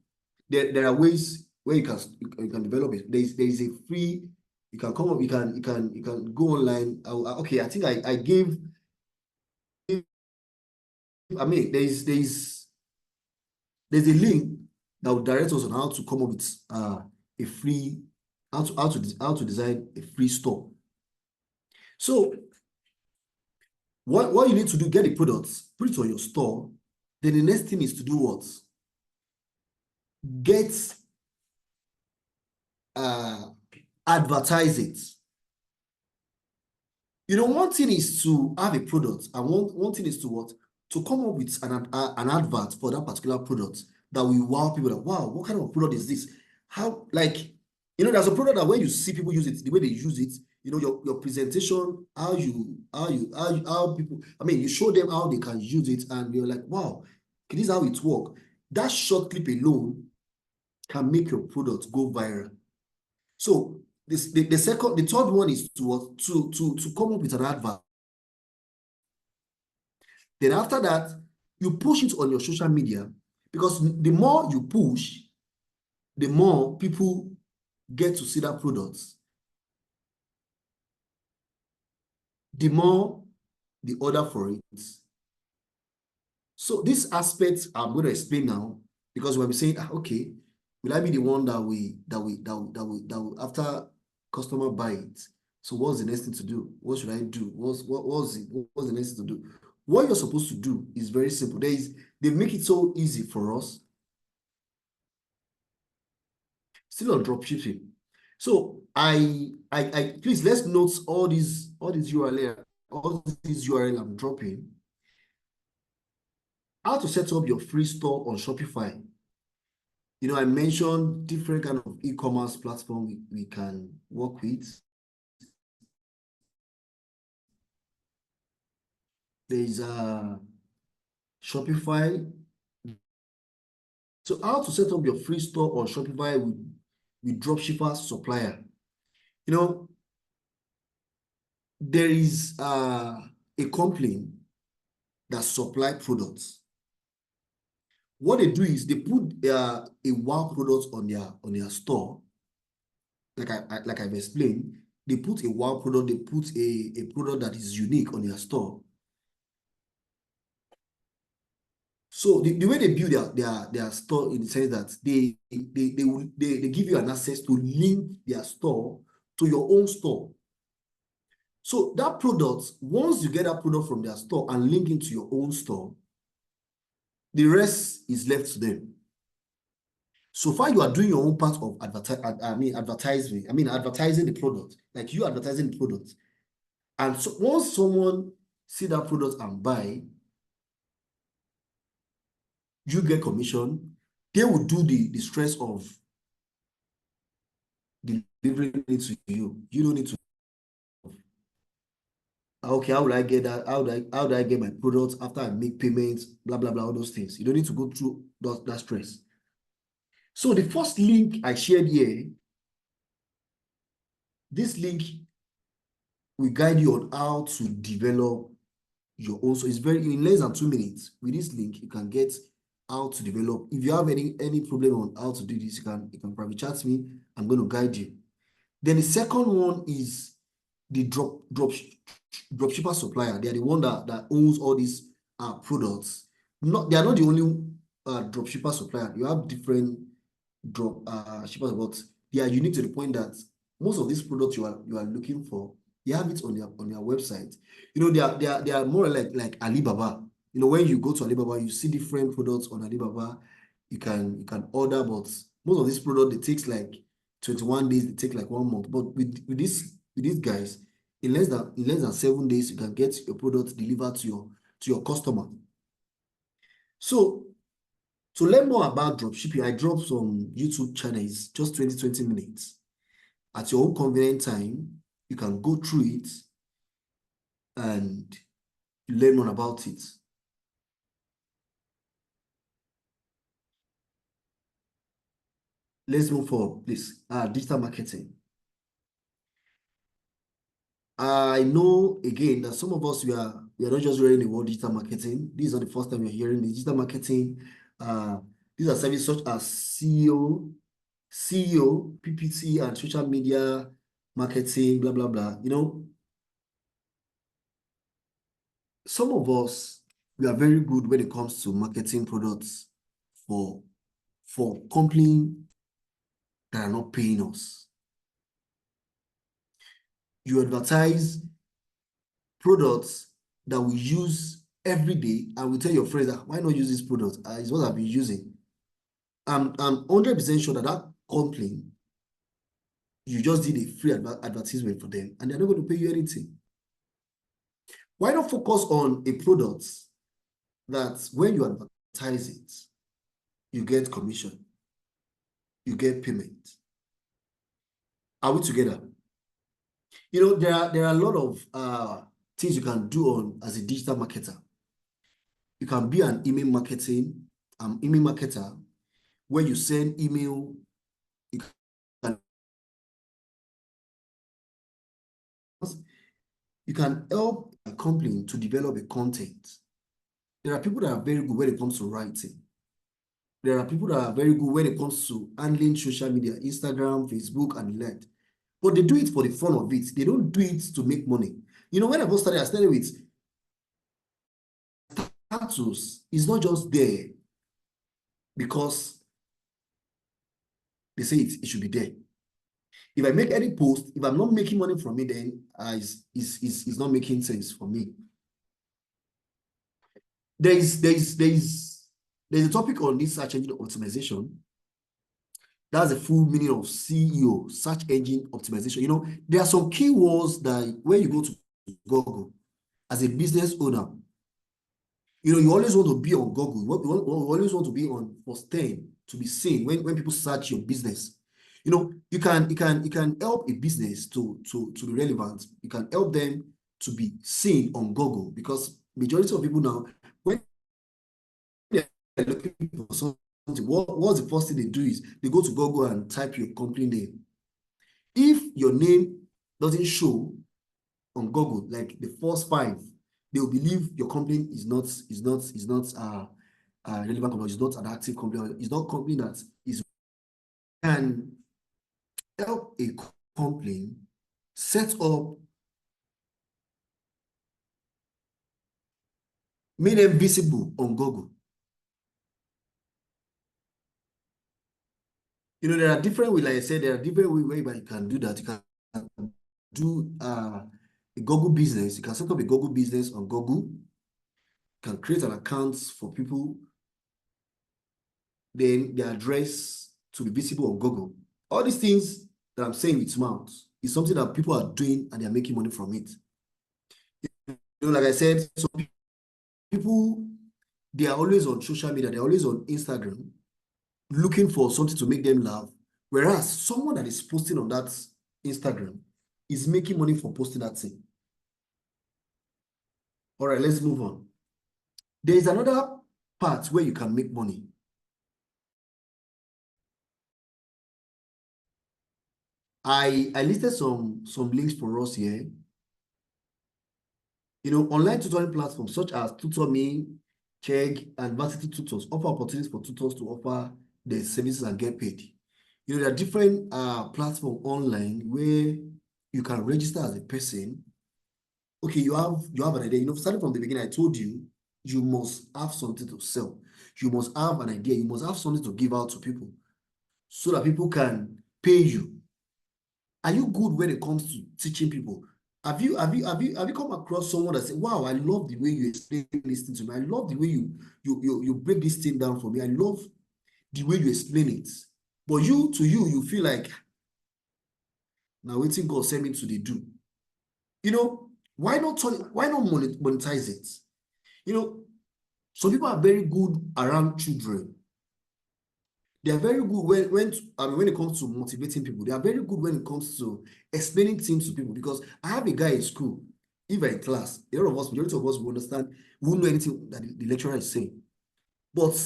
there are ways where you can develop it. There is a free, you can come up, you can go online. Okay, I think I gave, there's a link that will direct us on how to come up with a free, how to design a free store. So what you need to do, get the products, put it on your store. Then the next thing is to do what? Get advertise it. You know, one thing is to have a product, and one thing is to what? To come up with an advert for that particular product that will wow people. Like, wow, what kind of product is this? How, like, you know, there's a product that when you see people use it, the way they use it, you know, your presentation, how people, you show them how they can use it, and you're like, wow, this is how it works. That short clip alone can make your product go viral. So the third one is to come up with an advert. Then after that, you push it on your social media, because the more you push, the more people get to see that product, the more the order for it. So this aspect I'm going to explain now, because we'll be saying, okay, will I be the one that will after customer buy it? So what's the next thing to do? What should I do? What's the next thing to do? What you're supposed to do is very simple. They make it so easy for us. Still on dropshipping. So I please let's note all these URL I'm dropping. How to set up your free store on Shopify. You know, I mentioned different kind of e-commerce platform we can work with. There's Shopify. So how to set up your free store on Shopify with dropshipper supplier. You know, there is a company that supply products. What they do is they put a wow product on their store. Like I've explained, they put a wow product, they put a product that is unique on their store. So the way they build their store in the sense that they give you an access to link their store to your own store. So that product, once you get that product from their store and link into your own store, the rest is left to them. So far, you are doing your own part of advertising the product, like you advertising the product. And so once someone see that product and buy, you get commission. They will do the stress of delivering it to you. You don't need to. Okay, how would I get that? How do I get my products after I make payments? Blah blah blah. All those things. You don't need to go through that stress. So the first link I shared here, this link will guide you on how to develop your own. So it's very in less than 2 minutes. With this link, you can get how to develop. If you have any problem on how to do this, you can private chat me. I'm going to guide you. Then the second one is the dropshipper supplier. They are the one that owns all these products. They are not the only dropshipper supplier. You have different shippers, but they are unique to the point that most of these products you are looking for, they have it on their website. You know, they are more like Alibaba. You know, when you go to Alibaba, you see different products on Alibaba. You can order, but most of these products, it takes like 21 days, it takes like 1 month. But with these guys, in less than 7 days, you can get your product delivered to your customer. So to learn more about dropshipping, I dropped some YouTube channels, just 20 minutes. At your own convenient time, you can go through it and learn more about it. Let's move forward, please. Digital marketing. I know again that some of us we are not just hearing the word digital marketing. This is not the first time you're hearing the digital marketing. These are services such as SEO, PPC, and social media marketing, blah blah blah. You know, some of us we are very good when it comes to marketing products for companies that are not paying us. You advertise products that we use every day, and we tell your friends that why not use this product? It's what I've been using. I'm 100% sure that company, you just did a free advertisement for them, and they're not going to pay you anything. Why not focus on a product that when you advertise it, you get commission, you get payment? Are we together? You know, there are a lot of things you can do as a digital marketer. You can be an email marketer where you send email. You can help a company to develop a content. There are people that are very good when it comes to writing. There are people that are very good when it comes to handling social media, Instagram, Facebook, and the like. But they do it for the fun of it. They don't do it to make money. You know, when I first started, I started with status. It's not just there because they say it should be there. If I make any post, if I'm not making money from it, then it's not making sense for me. There's a topic on this search engine optimization. That's the full meaning of CEO, search engine optimization. You know, there are some keywords that when you go to Google as a business owner, you know, you always want to be on Google. You always want to be on first 10 to be seen when people search your business. You know, you can help a business to be relevant. You can help them to be seen on Google, because majority of people now, when they're looking for something, what's the first thing they do is they go to Google and type your company name. If your name doesn't show on Google, like the first 5, they will believe your company is not relevant company, is not an active company, it's not a company that is can help a company set up, make them visible on Google. You know, there are different ways, like I said, there are different ways where you can do that. You can do a Google business. You can set up a Google business on Google. You can create an account for people, then their address to be visible on Google. All these things that I'm saying with mouth is something that people are doing and they're making money from it. You know, like I said, so people, they are always on social media, they're always on Instagram looking for something to make them laugh. Whereas someone that is posting on that Instagram is making money for posting that thing. All right, let's move on. There is another part where you can make money. I listed some links for us here. You know, online tutoring platforms such as TutorMe, Chegg, and Varsity Tutors offer opportunities for tutors to offer their services and get paid. You know, there are different platforms online where you can register as a person. Okay, you have an idea. You know, starting from the beginning, I told you, you must have something to sell. You must have an idea. You must have something to give out to people so that people can pay you. Are you good when it comes to teaching people? Have you come across someone that said, wow, I love the way you explain this thing to me. I love the way you break this thing down for me. I love the way you explain it. But you feel like, now waiting God send me to the do. You know, why not monetize it? You know, some people are very good around children. They are very good when it comes to motivating people. They are very good when it comes to explaining things to people. Because I have a guy in school, if we're in class, majority of us will understand, we won't know anything that the lecturer is saying. But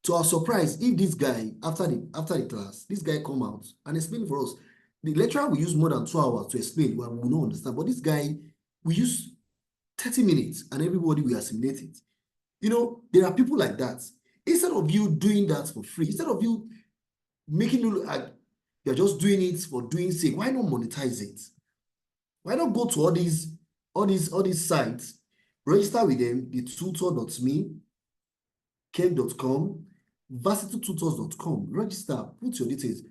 to our surprise, if this guy, after the class, this guy come out and explain for us, the lecturer will use more than 2 hours to explain what we will not understand. But this guy, we use 30 minutes and everybody will assimilate it. You know, there are people like that. Instead of you doing that for free, instead of you making you look like you're just doing it for doing sake, why not monetize it? Why not go to all these sites, register with them, the tutor.me, Chegg.com, varsitytutors.com, register, put your details.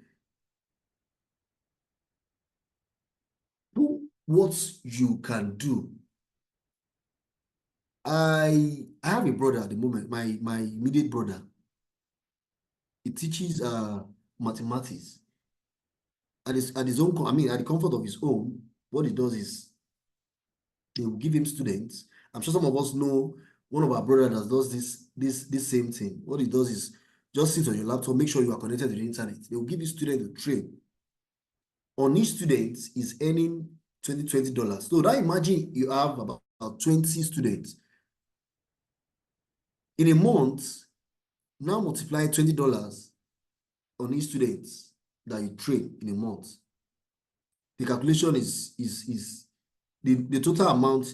Do what you can do. I have a brother at the moment, my immediate brother. He teaches mathematics at his own, at the comfort of his home. What he does is they will give him students. I'm sure some of us know one of our brothers that does this same thing. What he does is just sit on your laptop, make sure you are connected to the internet. They will give you students to train. On each student is earning $20. So now imagine you have about 20 students. In a month, now multiply $20 on each student that you train in a month. The calculation is the total amount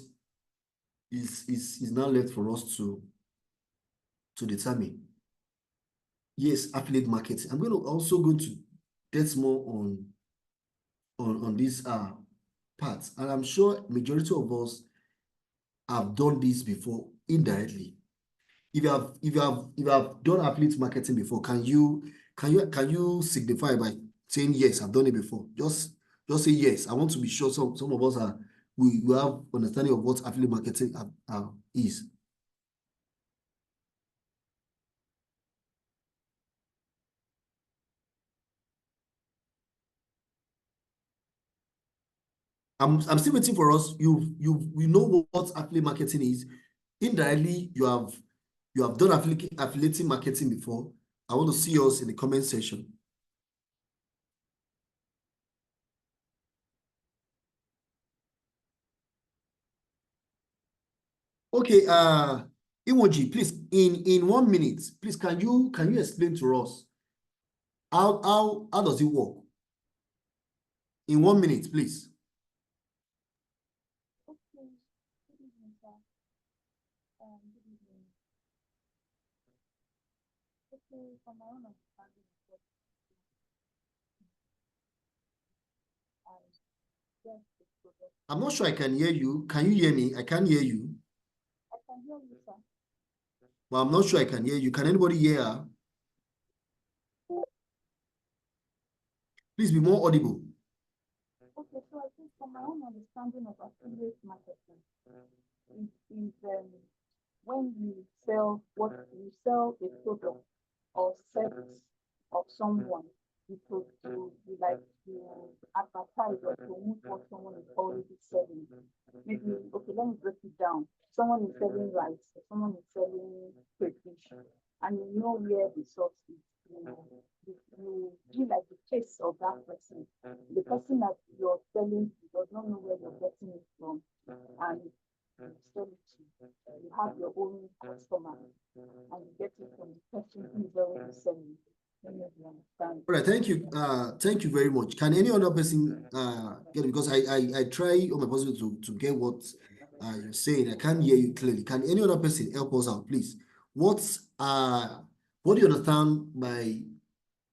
is now left for us to determine. Yes, affiliate marketing. I'm also going to get more on this part, and I'm sure majority of us have done this before indirectly. If you have done affiliate marketing before, can you signify by saying yes, I've done it before? Just say yes. I want to be sure some of us we have understanding of what affiliate marketing is. I'm still waiting for us. We know what affiliate marketing is. Indirectly, you have done affiliating marketing before. I want to see us in the comment section. Okay, Iwoji, please, in 1 minute, please, can you explain to us how does it work? In 1 minute, please. Okay. Good evening, sir. Good evening. Okay, from my own understanding of what I guess the product. I'm not sure I can hear you. Can you hear me? I can't hear you. I can hear you, sir. But I'm not sure I can hear you. Can anybody hear her? Please be more audible. Okay, so I think from my own understanding of affiliate marketing is when you sell a product or service of someone, you like to advertise or promote what someone is already selling. Maybe, okay, let me break it down. Someone is selling rice, someone is selling crayfish, and you know where the source is. You do like the taste of that person. The person that you're selling to does not know where you're getting it from, and you sell it to. You have your own customer, and you get it from the person who is already selling. All right, thank you. Thank you very much. Can any other person get it? Because I try all my possible to get what you're saying. I can't hear you clearly. Can any other person help us out, please? What do you understand by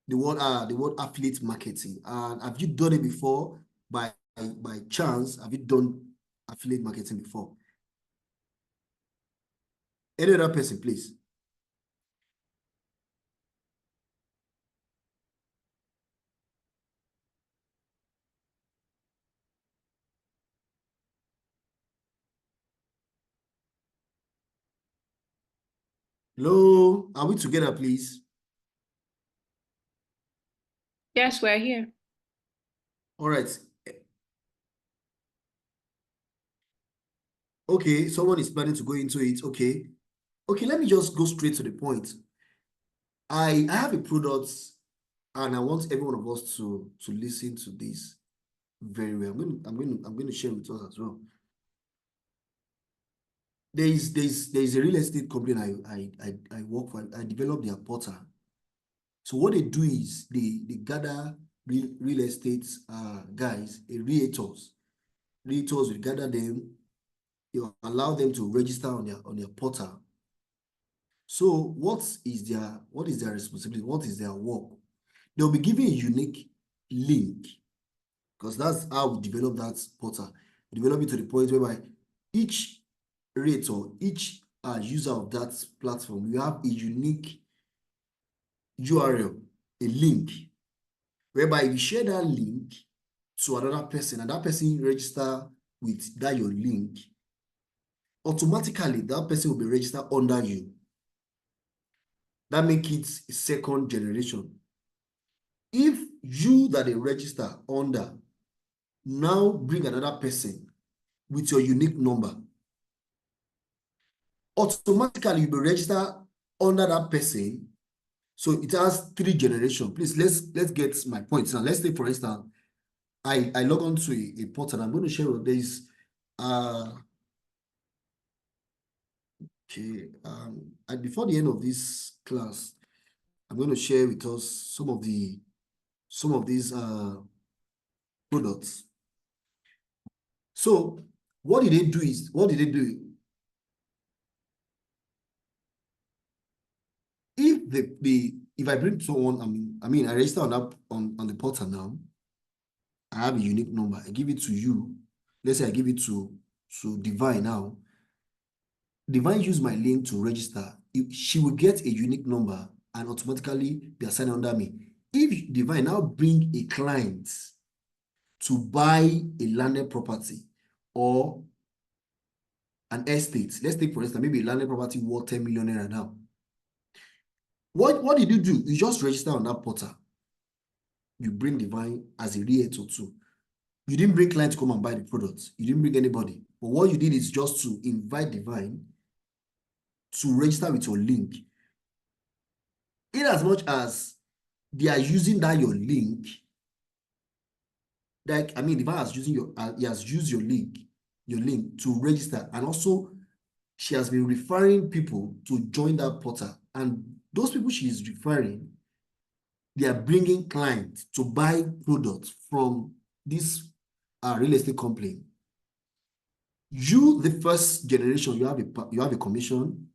the word affiliate marketing? And have you done it before by chance? Have you done affiliate marketing before? Any other person, please? Hello, are we together, please? Yes, we're here. All right. Okay, someone is planning to go into it. Okay. Okay, let me just go straight to the point. I have a product and I want every one of us to listen to this very well. I'm going to share with us as well. There's a real estate company I work for. I developed their portal. So what they do is they gather real estate guys, realtors. Realtors will gather them. You allow them to register on their portal. So what is their responsibility? What is their work? They'll be given a unique link, because that's how we develop that portal. We develop it to the point whereby each realtor, each user of that platform, you have a unique URL, a link, whereby you share that link to another person and that person register with that your link, automatically that person will be registered under you. That makes it a second generation. If you that they register under now bring another person with your unique number, automatically you'll be registered under that person. So it has 3 generations. Please, let's get my point. Now, let's say, for instance, I log on to a portal. I'm going to share with this. Okay. And before the end of this class, I'm going to share with us some of these products. So what did they do? If I bring someone, I register on the portal now. I have a unique number. I give it to you. Let's say I give it to Divine now. Divine use my link to register. She will get a unique number and automatically be assigned under me. If Divine now bring a client to buy a landed property or an estate, let's take for instance maybe a landed property worth 10 million naira now. What did you do? You just register on that portal. You bring Divine as a realtor too. You didn't bring clients to come and buy the product. You didn't bring anybody. But what you did is just to invite Divine to register with your link. In as much as they are using that your link, like I mean, Divine has using your he has used your link to register, and also she has been referring people to join that portal, and those people she is referring, they are bringing clients to buy products from this real estate company. You, the first generation, you have a commission.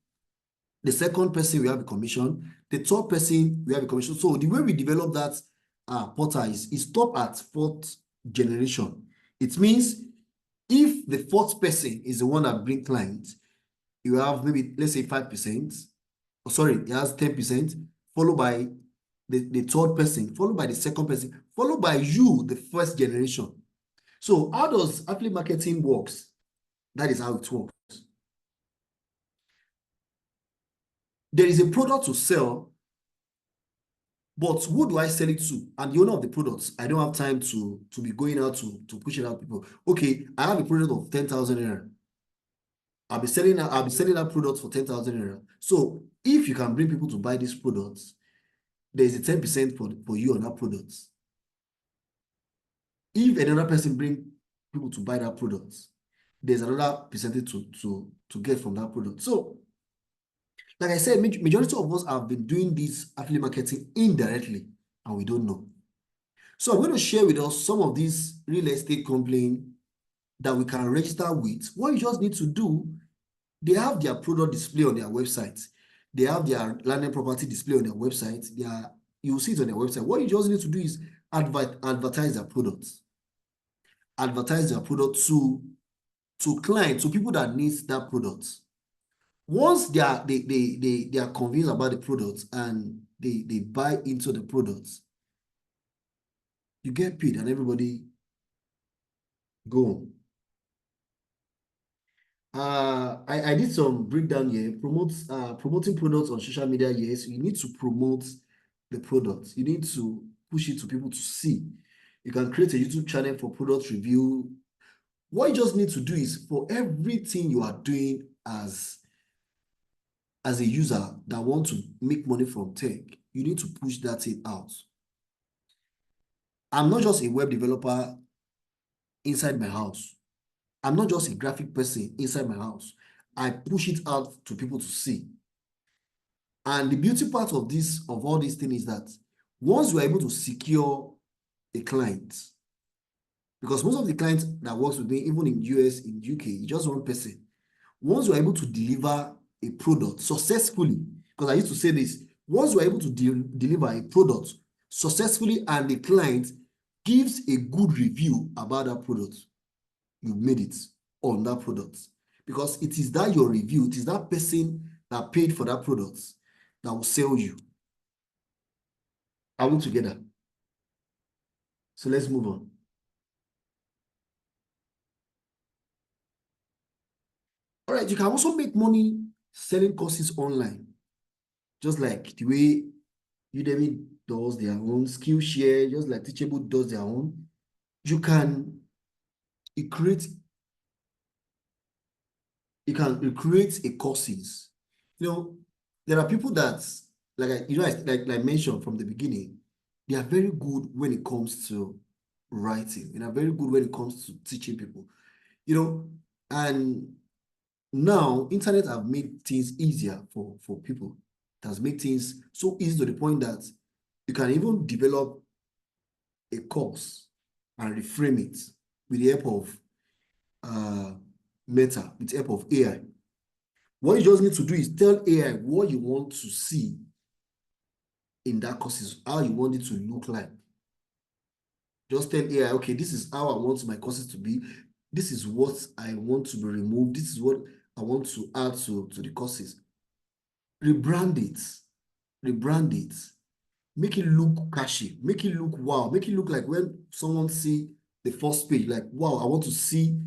The second person will have a commission. The third person will have a commission. So the way we develop that portal is stop at fourth generation. It means if the fourth person is the one that brings clients, you have maybe, let's say 5%. Oh, sorry, it has 10%, followed by the third person, followed by the second person, followed by you, the first generation. So how does affiliate marketing works? That is how it works. There is a product to sell, but who do I sell it to? And the owner of the products, I don't have time to be going out to push it out to people. Okay, I have a product of 10,000 naira. I'll be selling that product for 10,000 naira. So if you can bring people to buy these products, there is a 10% for you on that product. If another person bring people to buy that product, there's another percentage to get from that product. So, like I said, majority of us have been doing this affiliate marketing indirectly, and we don't know. So I'm going to share with us some of these real estate companies that we can register with. What you just need to do, they have their product display on their website. They have their landed property display on their website. You'll see it on their website. What you just need to do is advertise their products. Advertise their product to clients, to people that need that product. Once they are convinced about the product and they buy into the products, you get paid and everybody go on. I did some breakdown here. Promoting products on social media. Yes, you need to promote the product. You need to push it to people to see. You can create a YouTube channel for product review. What you just need to do is, for everything you are doing as a user that want to make money from tech, you need to push that thing out. I'm not just a web developer inside my house. I'm not just a graphic person inside my house. I push it out to people to see. And the beauty part of all these things is that once you are able to secure a client, because most of the clients that works with me, even in US, in UK, just one person. Once you are able to deliver a product successfully, because I used to say this, once you are able to deliver a product successfully and the client gives a good review about that product, you made it on that product. Because it is that your review, it is that person that paid for that product that will sell you. Are we together? So let's move on. All right, you can also make money selling courses online, just like the way Udemy does their own, Skillshare, just like Teachable does their own. You can recreate a courses. You know, there are people that, like I mentioned from the beginning, they are very good when it comes to writing. They are very good when it comes to teaching people. You know, and now internet have made things easier for people. It has made things so easy to the point that you can even develop a course and reframe it with the help of Meta, with the help of AI. What you just need to do is tell AI what you want to see in that courses, how you want it to look like. Just tell AI, okay, this is how I want my courses to be. This is what I want to be removed. This is what I want to add to the courses. Rebrand it. Rebrand it. Make it look catchy. Make it look wow. Make it look like when someone see the first page, like, wow, I want to see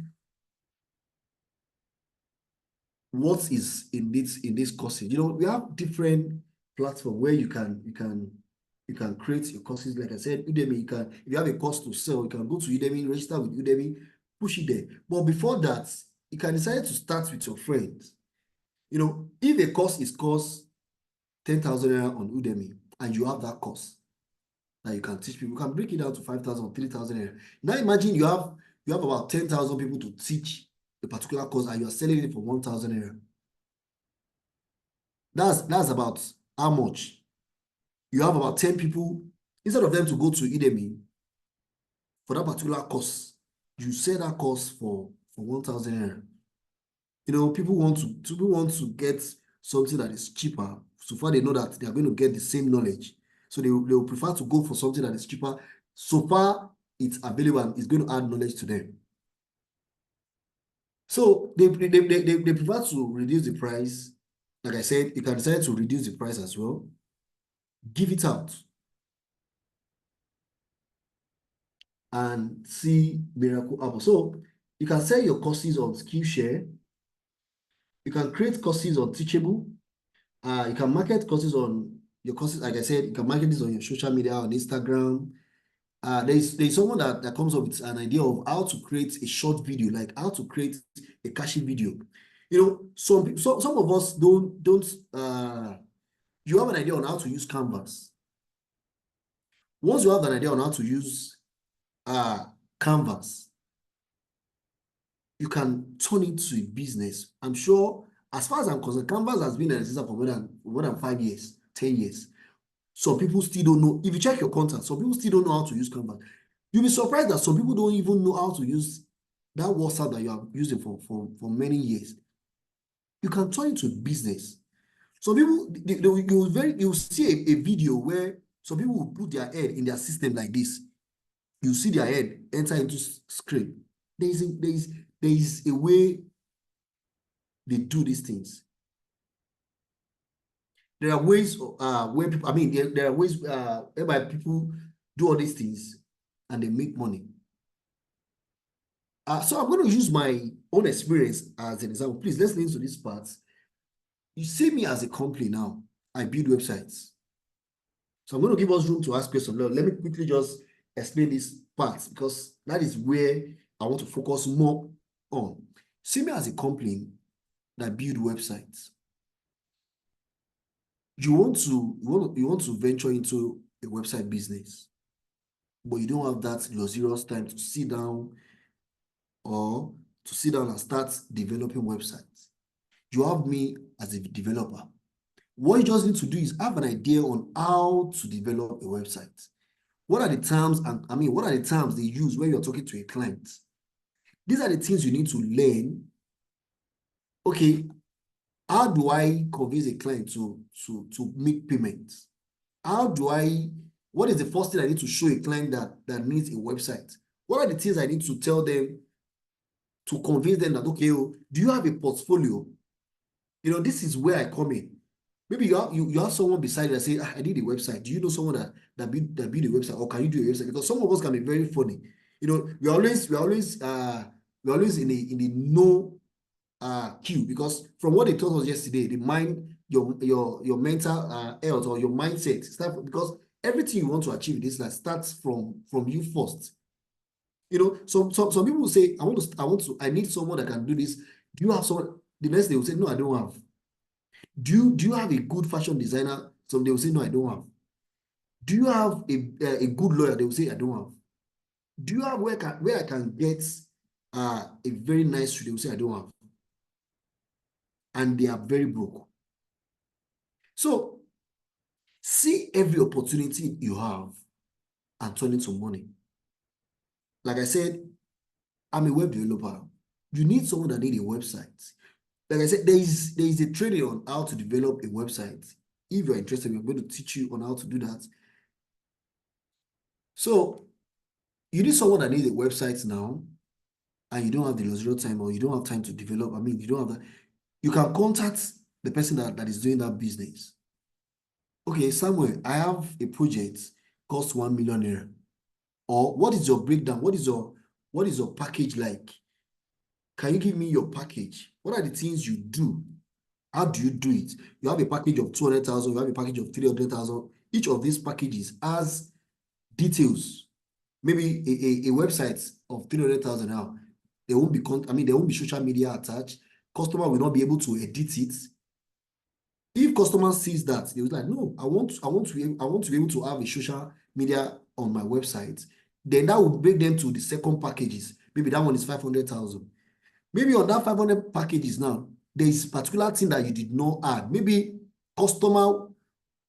what is in this courses. You know, we have different platforms where you can You can create your courses. Like I said, Udemy, if you have a course to sell, you can go to Udemy, register with Udemy, push it there. But before that, you can decide to start with your friends. If a course is cost 10,000 naira on Udemy and you have that course that you can teach people, you can break it down to 5,000 or 3,000 naira. Now imagine you have about 10,000 people to teach a particular course and you are selling it for 1,000 naira. That's about how much? You have about 10 people, instead of them to go to Udemy for that particular course, you sell that course for 1,000 naira. People want to get something that is cheaper, so far they know that they are going to get the same knowledge. So they will prefer to go for something that is cheaper, so far it's available and it's going to add knowledge to them. So they prefer to reduce the price. Like I said, you can decide to reduce the price as well. Give it out and see miracle happen. So you can sell your courses on Skillshare. You can create courses on Teachable. You can market courses on your courses. Like I said, you can market this on your social media, on Instagram. There's someone that comes up with an idea of how to create a short video, like how to create a caching video. Some of us don't you have an idea on how to use Canvas. Once you have an idea on how to use Canvas, you can turn it into a business. I'm sure, as far as I'm concerned, Canvas has been an existence for more than 5 years, 10 years. Some people still don't know. If you check your contact, some people still don't know how to use Canvas. You'll be surprised that some people don't even know how to use that WhatsApp that you have used it for many years. You can turn it into a business. Some people, you'll see a video where some people will put their head in their system like this. You see their head enter into screen. There is a way they do these things. There are ways where people, there are ways whereby people do all these things and they make money. So I'm going to use my own experience as an example. Please, let's listen to this part. You see me as a company now. I build websites. So I'm going to give us room to ask questions. Let me quickly just explain this part because that is where I want to focus more on. See me as a company that build websites. You want to venture into a website business, but you don't have that luxurious time to sit down and start developing websites. You have me as a developer. What you just need to do is have an idea on how to develop a website. What are the terms what are the terms they use when you're talking to a client? These are the things you need to learn. Okay, how do I convince a client to make payments? What is the first thing I need to show a client that needs a website? What are the things I need to tell them to convince them that, okay, do you have a portfolio? This is where I come in. Maybe you have someone beside you that say, I need a website. Do you know someone that build a website, or can you do a website? Because some of us can be very funny. We're always in the no queue, because from what they told us yesterday, the mind, your mental health or your mindset because everything you want to achieve in this life starts from you first. Some people will say, I need someone that can do this. Do you have someone? The next day will say, no, I don't have. Do you have a good fashion designer? Some they will say, no, I don't have. Do you have a good lawyer? They will say, I don't have. Do you have where I can get a very nice suit? They will say, I don't have. And they are very broke. So see every opportunity you have and turn it to money. Like I said, I'm a web developer. You need someone that needs a website. Like I said, there is a training on how to develop a website. If you're interested, we're going to teach you on how to do that. So you need someone that needs a website now, and you don't have the luxurious time, or you don't have time to develop. You don't have that. You can contact the person that is doing that business. Okay, Samuel, I have a project cost 1 million naira. Or what is your breakdown? What is your package like? Can you give me your package? What are the things you do? How do you do it? You have a package of 200,000, you have a package of 300,000. each of these packages has details. Maybe a website of 300,000 now, there won't be there won't be social media attached. Customer will not be able to edit it. If customer sees that, they will like, no, I want to be able to have a social media on my website. Then that will bring them to the second packages. Maybe that one is 500,000. Maybe on that 500 packages now, there is particular thing that you did not add. Maybe customer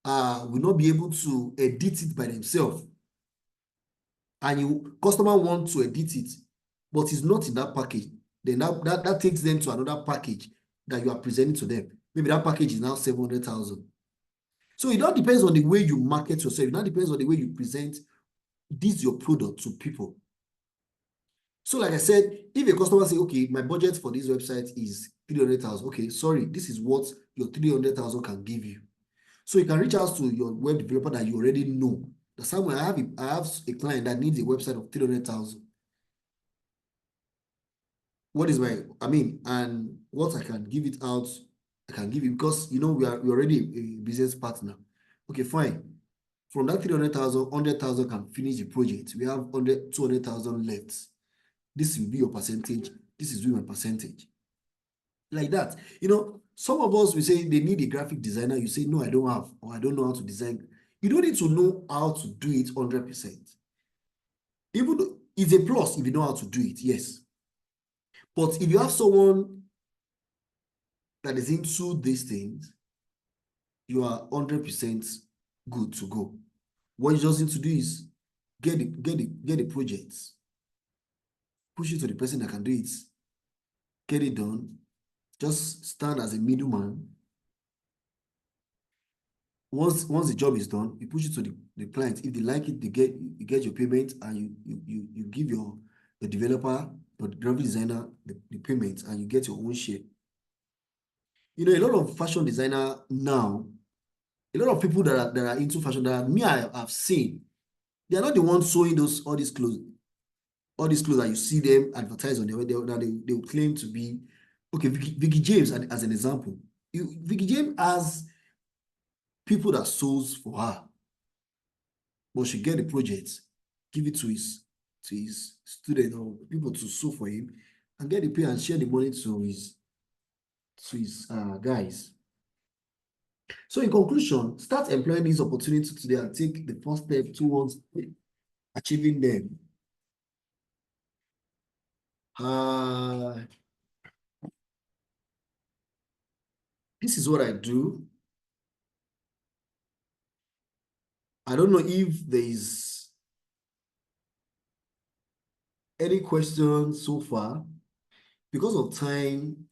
will not be able to edit it by themselves. And customer wants to edit it, but it's not in that package. Then that takes them to another package that you are presenting to them. Maybe that package is now 700,000. So it all depends on the way you market yourself. It all depends on the way you present your product to people. So like I said, if a customer say, okay, my budget for this website is 300,000. Okay, sorry, this is what your 300,000 can give you. So you can reach out to your web developer that you already know. The same way I have a client that needs a website of 300,000. What is and what I can give it out, I can give you, because we're already a business partner. Okay, fine. From that 300,000, 100,000 can finish the project. We have 200,000 left. This will be your percentage. This is my percentage. Like that. Some of us, we say they need a graphic designer. You say, no, I don't have, or I don't know how to design. You don't need to know how to do it 100%. Even though it's a plus if you know how to do it, yes. But if you have someone that is into these things, you are 100% good to go. What you just need to do is get the projects, push it to the person that can do it, get it done, just stand as a middleman. Once the job is done, you push it to the client. If they like it, you get your payment, and you give your developer or the graphic designer the payment, and you get your own share. A lot of fashion designer now, a lot of people that are into fashion that I have seen, they are not the ones sewing all these clothes that you see them advertise on their website. They will claim to be, okay, Vicky James as an example. Vicky James has people that sews for her, but she get the project, give it to his student or people to sew for him, and get the pay and share the money to his guys. So in conclusion, start employing these opportunities today and take the first step towards achieving them. This is what I do. I don't know if there is any questions so far. Because of time,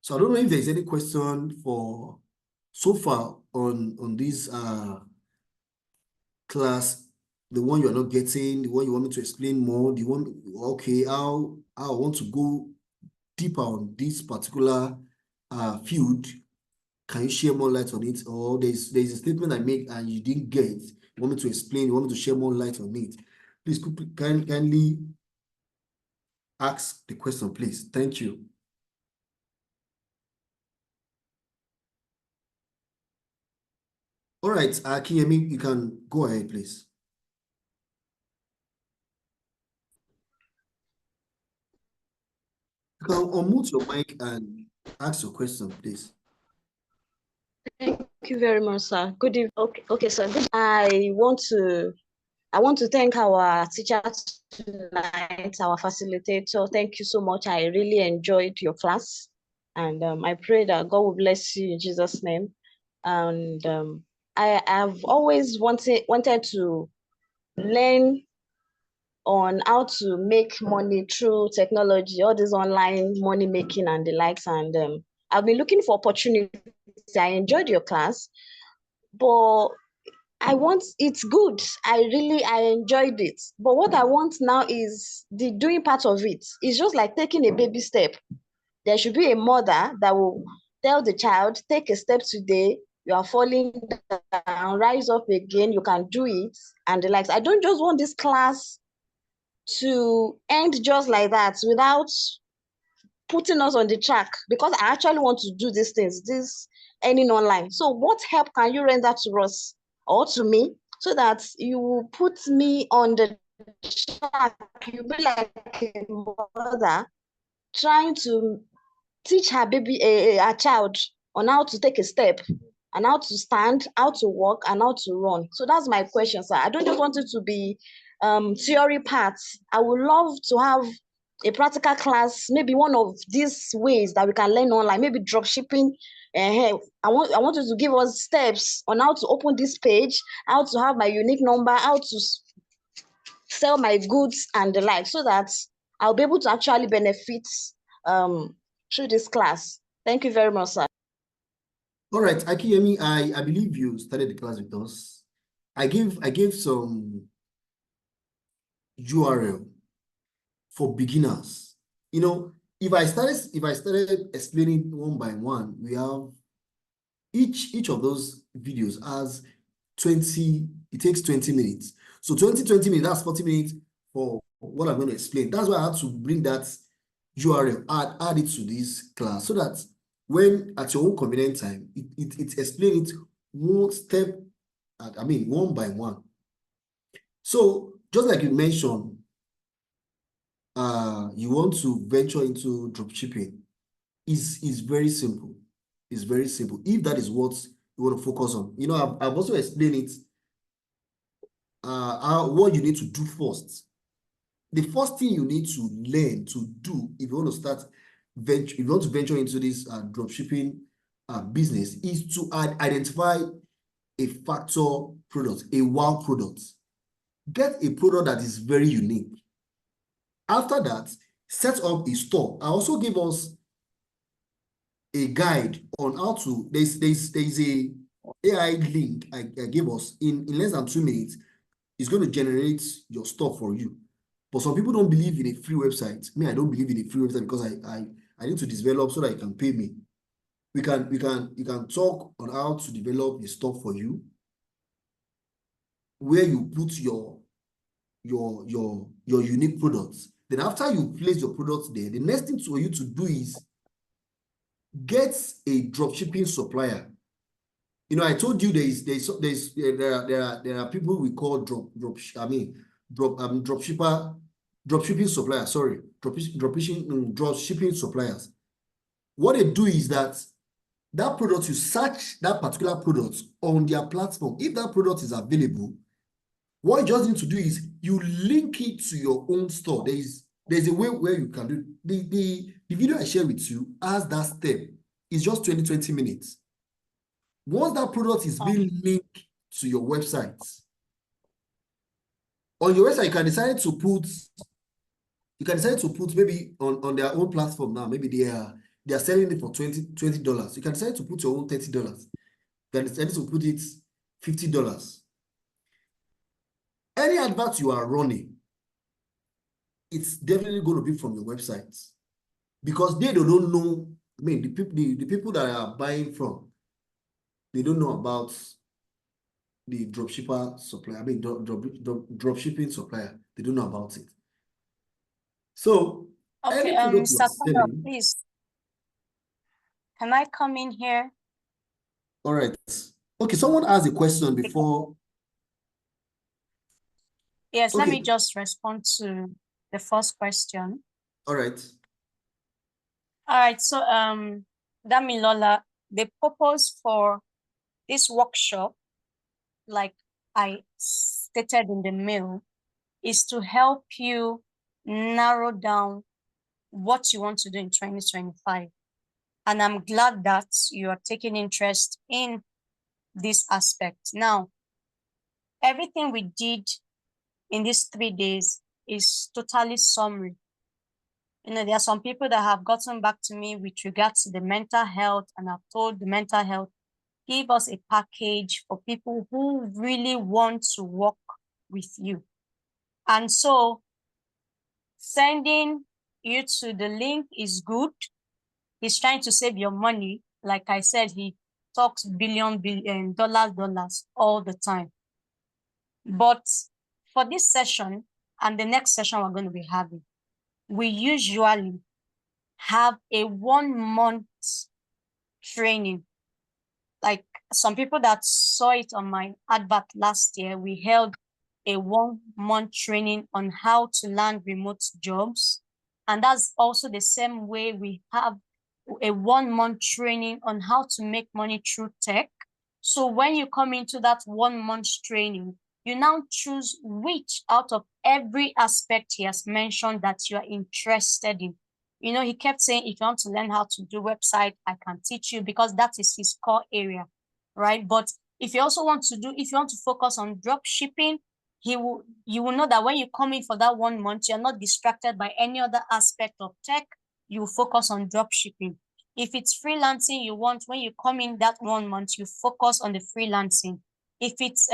so I don't know if there's any question for so far on this class, the one you're not getting, the one you want me to explain more, the one, okay, how I want to go deeper on this particular field. Can you share more light on it? Or there's a statement I make and you didn't get, you want me to explain, you want me to share more light on it? Please kindly ask the question, please. Thank you. All right, Akiyemi, you can go ahead, please. You can unmute your mic and ask your question, please. Thank you very much, sir. Good evening. Okay, sir. I want to thank our teacher tonight, our facilitator. Thank you so much. I really enjoyed your class, and I pray that God will bless you in Jesus' name. And I have always wanted to learn on how to make money through technology, all this online money making and the likes. And I've been looking for opportunities. I enjoyed your class, but it's good. I enjoyed it. But what I want now is the doing part of it. It's just like taking a baby step. There should be a mother that will tell the child, take a step today. You are falling down, rise up again. You can do it. And the likes. I don't just want this class to end just like that without putting us on the track, because I actually want to do these things, this earning online. So what help can you render to us or to me so that you put me on the track? You be like a mother trying to teach her baby, a child, on how to take a step and how to stand, how to walk, and how to run. So that's my question, sir. I don't just want it to be theory parts. I would love to have a practical class, maybe one of these ways that we can learn online, maybe drop shipping. I want you to give us steps on how to open this page, how to have my unique number, how to sell my goods and the like, so that I'll be able to actually benefit through this class. Thank you very much, sir. All right, Akiyemi, I believe you started the class with us. I gave some URL for beginners. You know, if I started explaining one by one, we have each of those videos has 20, it takes 20 minutes. So 20 minutes, that's 40 minutes for what I'm going to explain. That's why I had to bring that URL, add it to this class, so that when at your own convenient time, it explains it one step, one by one. So just like you mentioned, you want to venture into dropshipping. Is very simple. It's very simple. If that is what you want to focus on, you know, I've also explained it. What you need to do first. The first thing you need to learn to do if you want to start if you want to venture into this dropshipping business is to identify a factor product, a wow product. Get a product that is very unique. After that, set up a store. I also give us a guide on how to, there's a AI link I gave us in less than 2 minutes. It's going to generate your store for you. But some people don't believe in a free website. Me, I don't believe in a free website because I need to develop so that you can pay me. You can talk on how to develop a store for you, where you put your unique products. Then after you place your products there, the next thing for you to do is get a dropshipping supplier. You know, I told you there are people we call dropshipping suppliers. Sorry, dropshipping suppliers. What they do is that product, you search that particular product on their platform. If that product is available, what you just need to do is you link it to your own store. There's a way where you can do the video I share with you as that step. It's just 20 minutes. Once that product is being linked to your website, on your website, you can decide to put maybe on their own platform now. Maybe they are selling it for $20. You can decide to put your own $30. You can decide to put it $50. Any advert you are running, it's definitely going to be from your website, because they don't know. I mean, the people that are buying from, they don't know about the dropshipper supplier. I mean, dropshipping supplier. They don't know about it. So, okay, Sakana, please. Can I come in here? All right. Okay, someone asked a question before. Yes, okay. Let me just respond to the first question. All right. All right, so Damilola, the purpose for this workshop, like I stated in the mail, is to help you narrow down what you want to do in 2025. And I'm glad that you are taking interest in this aspect. Now, everything we did in these 3 days is totally summary. You know, there are some people that have gotten back to me with regards to the mental health, and I've told the mental health, give us a package for people who really want to work with you. And so sending you to the link is good. He's trying to save your money. Like I said, he talks billion dollars all the time. But for this session and the next session we're going to be having, we usually have a 1 month training. Like some people that saw it on my advert last year, we held a 1 month training on how to land remote jobs. And that's also the same way we have a 1 month training on how to make money through tech. So when you come into that 1 month training, you now choose which out of every aspect he has mentioned that you are interested in. You know, he kept saying, if you want to learn how to do website, I can teach you, because that is his core area, right? But if you also want to if you want to focus on drop shipping, you will know that when you come in for that 1 month, you're not distracted by any other aspect of tech. You focus on drop shipping. If it's freelancing you want, when you come in that 1 month, you focus on the freelancing. If it's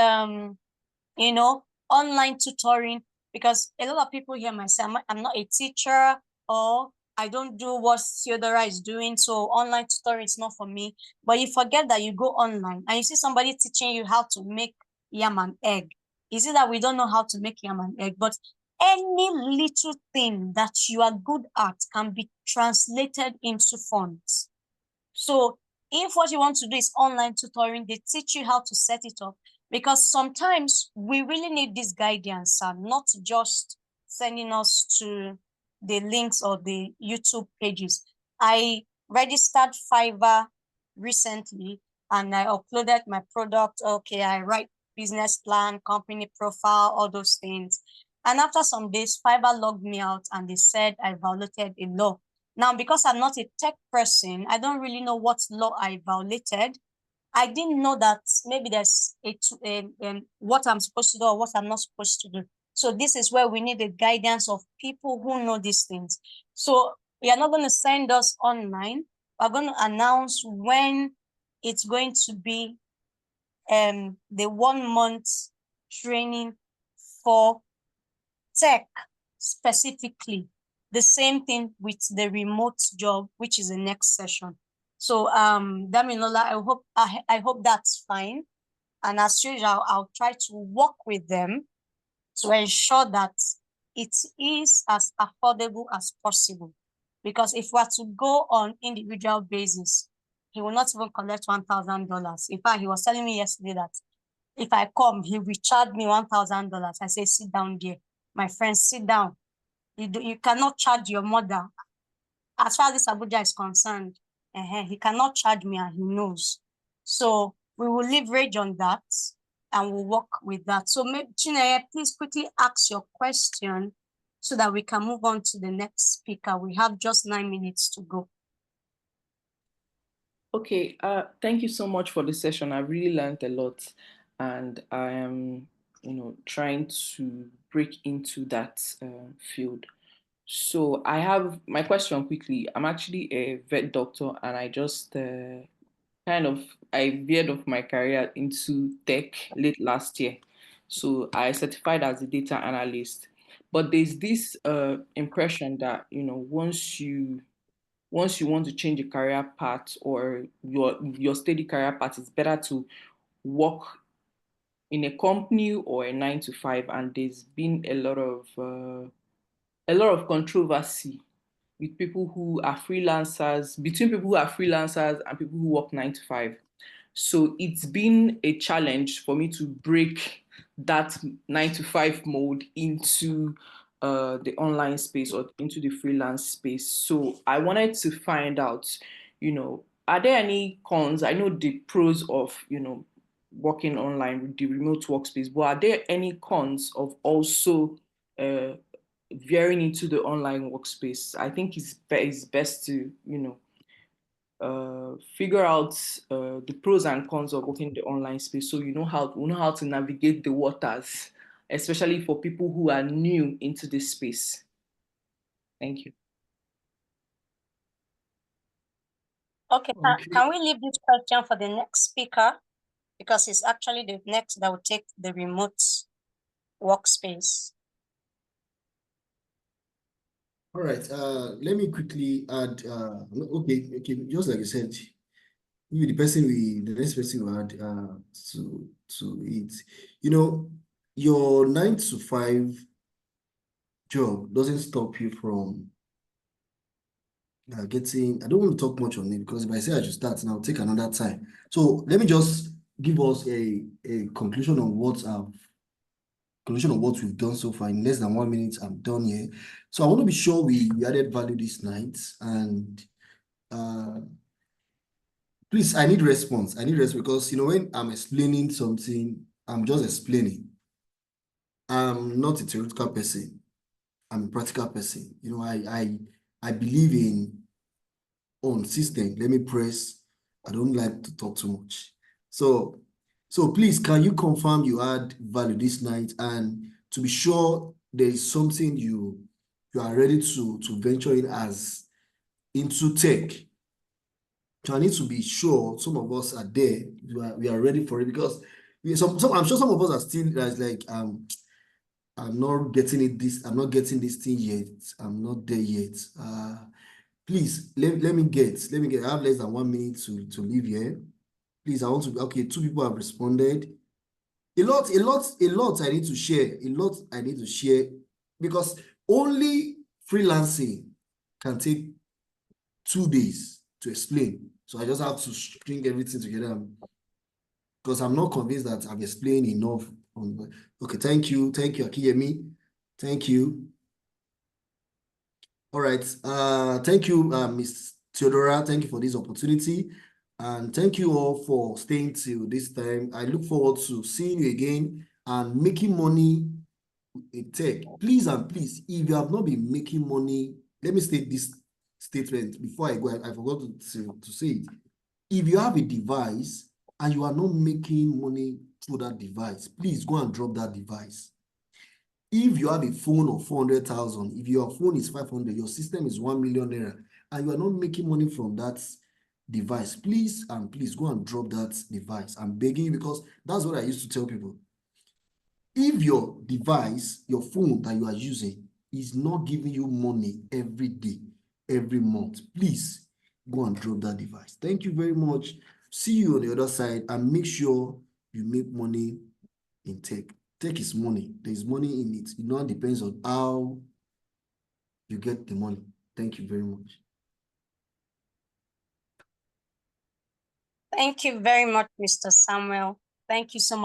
you know, online tutoring, because a lot of people here might say, I'm not a teacher, or I don't do what Theodora is doing, so online tutoring is not for me. But you forget that you go online and you see somebody teaching you how to make yam and egg. Is it that we don't know how to make yam and egg? But any little thing that you are good at can be translated into funds. So if what you want to do is online tutoring, they teach you how to set it up, because sometimes we really need this guidance, and not just sending us to the links or the YouTube pages. I registered Fiverr recently and I uploaded my product. Okay, I write business plan, company profile, all those things. And after some days, Fiverr logged me out and they said I violated a law. Now, because I'm not a tech person, I don't really know what law I violated. I didn't know that maybe there's what I'm supposed to do or what I'm not supposed to do. So this is where we need the guidance of people who know these things. So we are not going to send us online. We're going to announce when it's going to be the 1 month training for tech specifically. The same thing with the remote job, which is the next session. So Damilola, I hope that's fine. And as usual, I'll try to work with them to ensure that it is as affordable as possible. Because if we're to go on individual basis, he will not even collect $1,000. In fact, he was telling me yesterday that if I come, he will charge me $1,000. I say, sit down there. My friend, sit down. You cannot charge your mother. As far as this Abuja is concerned, he cannot charge me, and he knows. So we will leverage on that and we'll work with that. So Chineye, please quickly ask your question so that we can move on to the next speaker. We have just 9 minutes to go. Okay, thank you so much for the session. I really learned a lot, and I am, trying to break into that field. So I have my question quickly. I'm actually a vet doctor, and I just I veered off my career into tech late last year. So I certified as a data analyst. But there's this impression that once you want to change a career path or your steady career path, it's better to work in a company or a 9 to 5. And there's been a lot of controversy with people who are freelancers, between people who are freelancers and people who work 9 to 5. So it's been a challenge for me to break that 9 to 5 mode into the online space or into the freelance space. So I wanted to find out, are there any cons? I know the pros of, working online with the remote workspace, but are there any cons of also veering into the online workspace? I think it's best to, figure out the pros and cons of working in the online space, so you know how to navigate the waters, especially for people who are new into this space. Thank you. Okay, can we leave this question for the next speaker? Because it's actually the next that will take the remote workspace. All right, let me quickly add, okay, just like you said, maybe the next person will add to it. Your 9 to 5 job doesn't stop you from I don't want to talk much on it because if I say I should start now, it'll take another time. So let me just give us a conclusion on what we've done so far. In less than 1 minute, I'm done here. So I want to be sure we added value this night. And please, I need response. I need response because, when I'm explaining something, I'm just explaining. I'm not a theoretical person. I'm a practical person. I believe in on system. Let me press. I don't like to talk too much. So please, can you confirm you add value this night? And to be sure there is something you are ready to venture in as into tech. So I need to be sure some of us are there. We are ready for it because I'm sure some of us are still like I'm not getting it I'm not getting this thing yet. I'm not there yet. Please let me get. I have less than 1 minute to leave here. Please, I want to. Okay, 2 people have responded. A lot I need to share. A lot I need to share because only freelancing can take 2 days to explain. So I just have to string everything together because I'm not convinced that I've explained enough. Okay, thank you, Akiyemi. Thank you. All right. Thank you, Ms. Theodora. Thank you for this opportunity. And thank you all for staying till this time. I look forward to seeing you again and making money in tech. Please and please, if you have not been making money, let me state this statement before I go. I forgot to say it. If you have a device and you are not making money through that device, please go and drop that device. If you have a phone of 400,000, if your phone is 500, your system is 1 million naira, and you are not making money from that device, please and please go and drop that device. I'm begging you because that's what I used to tell people. If your device, your phone that you are using is not giving you money every day, every month, please go and drop that device. Thank you very much. See you on the other side and make sure you make money in tech. Tech is money. There's money in it. It now depends on how you get the money. Thank you very much. Thank you very much, Mr. Samuel. Thank you so much.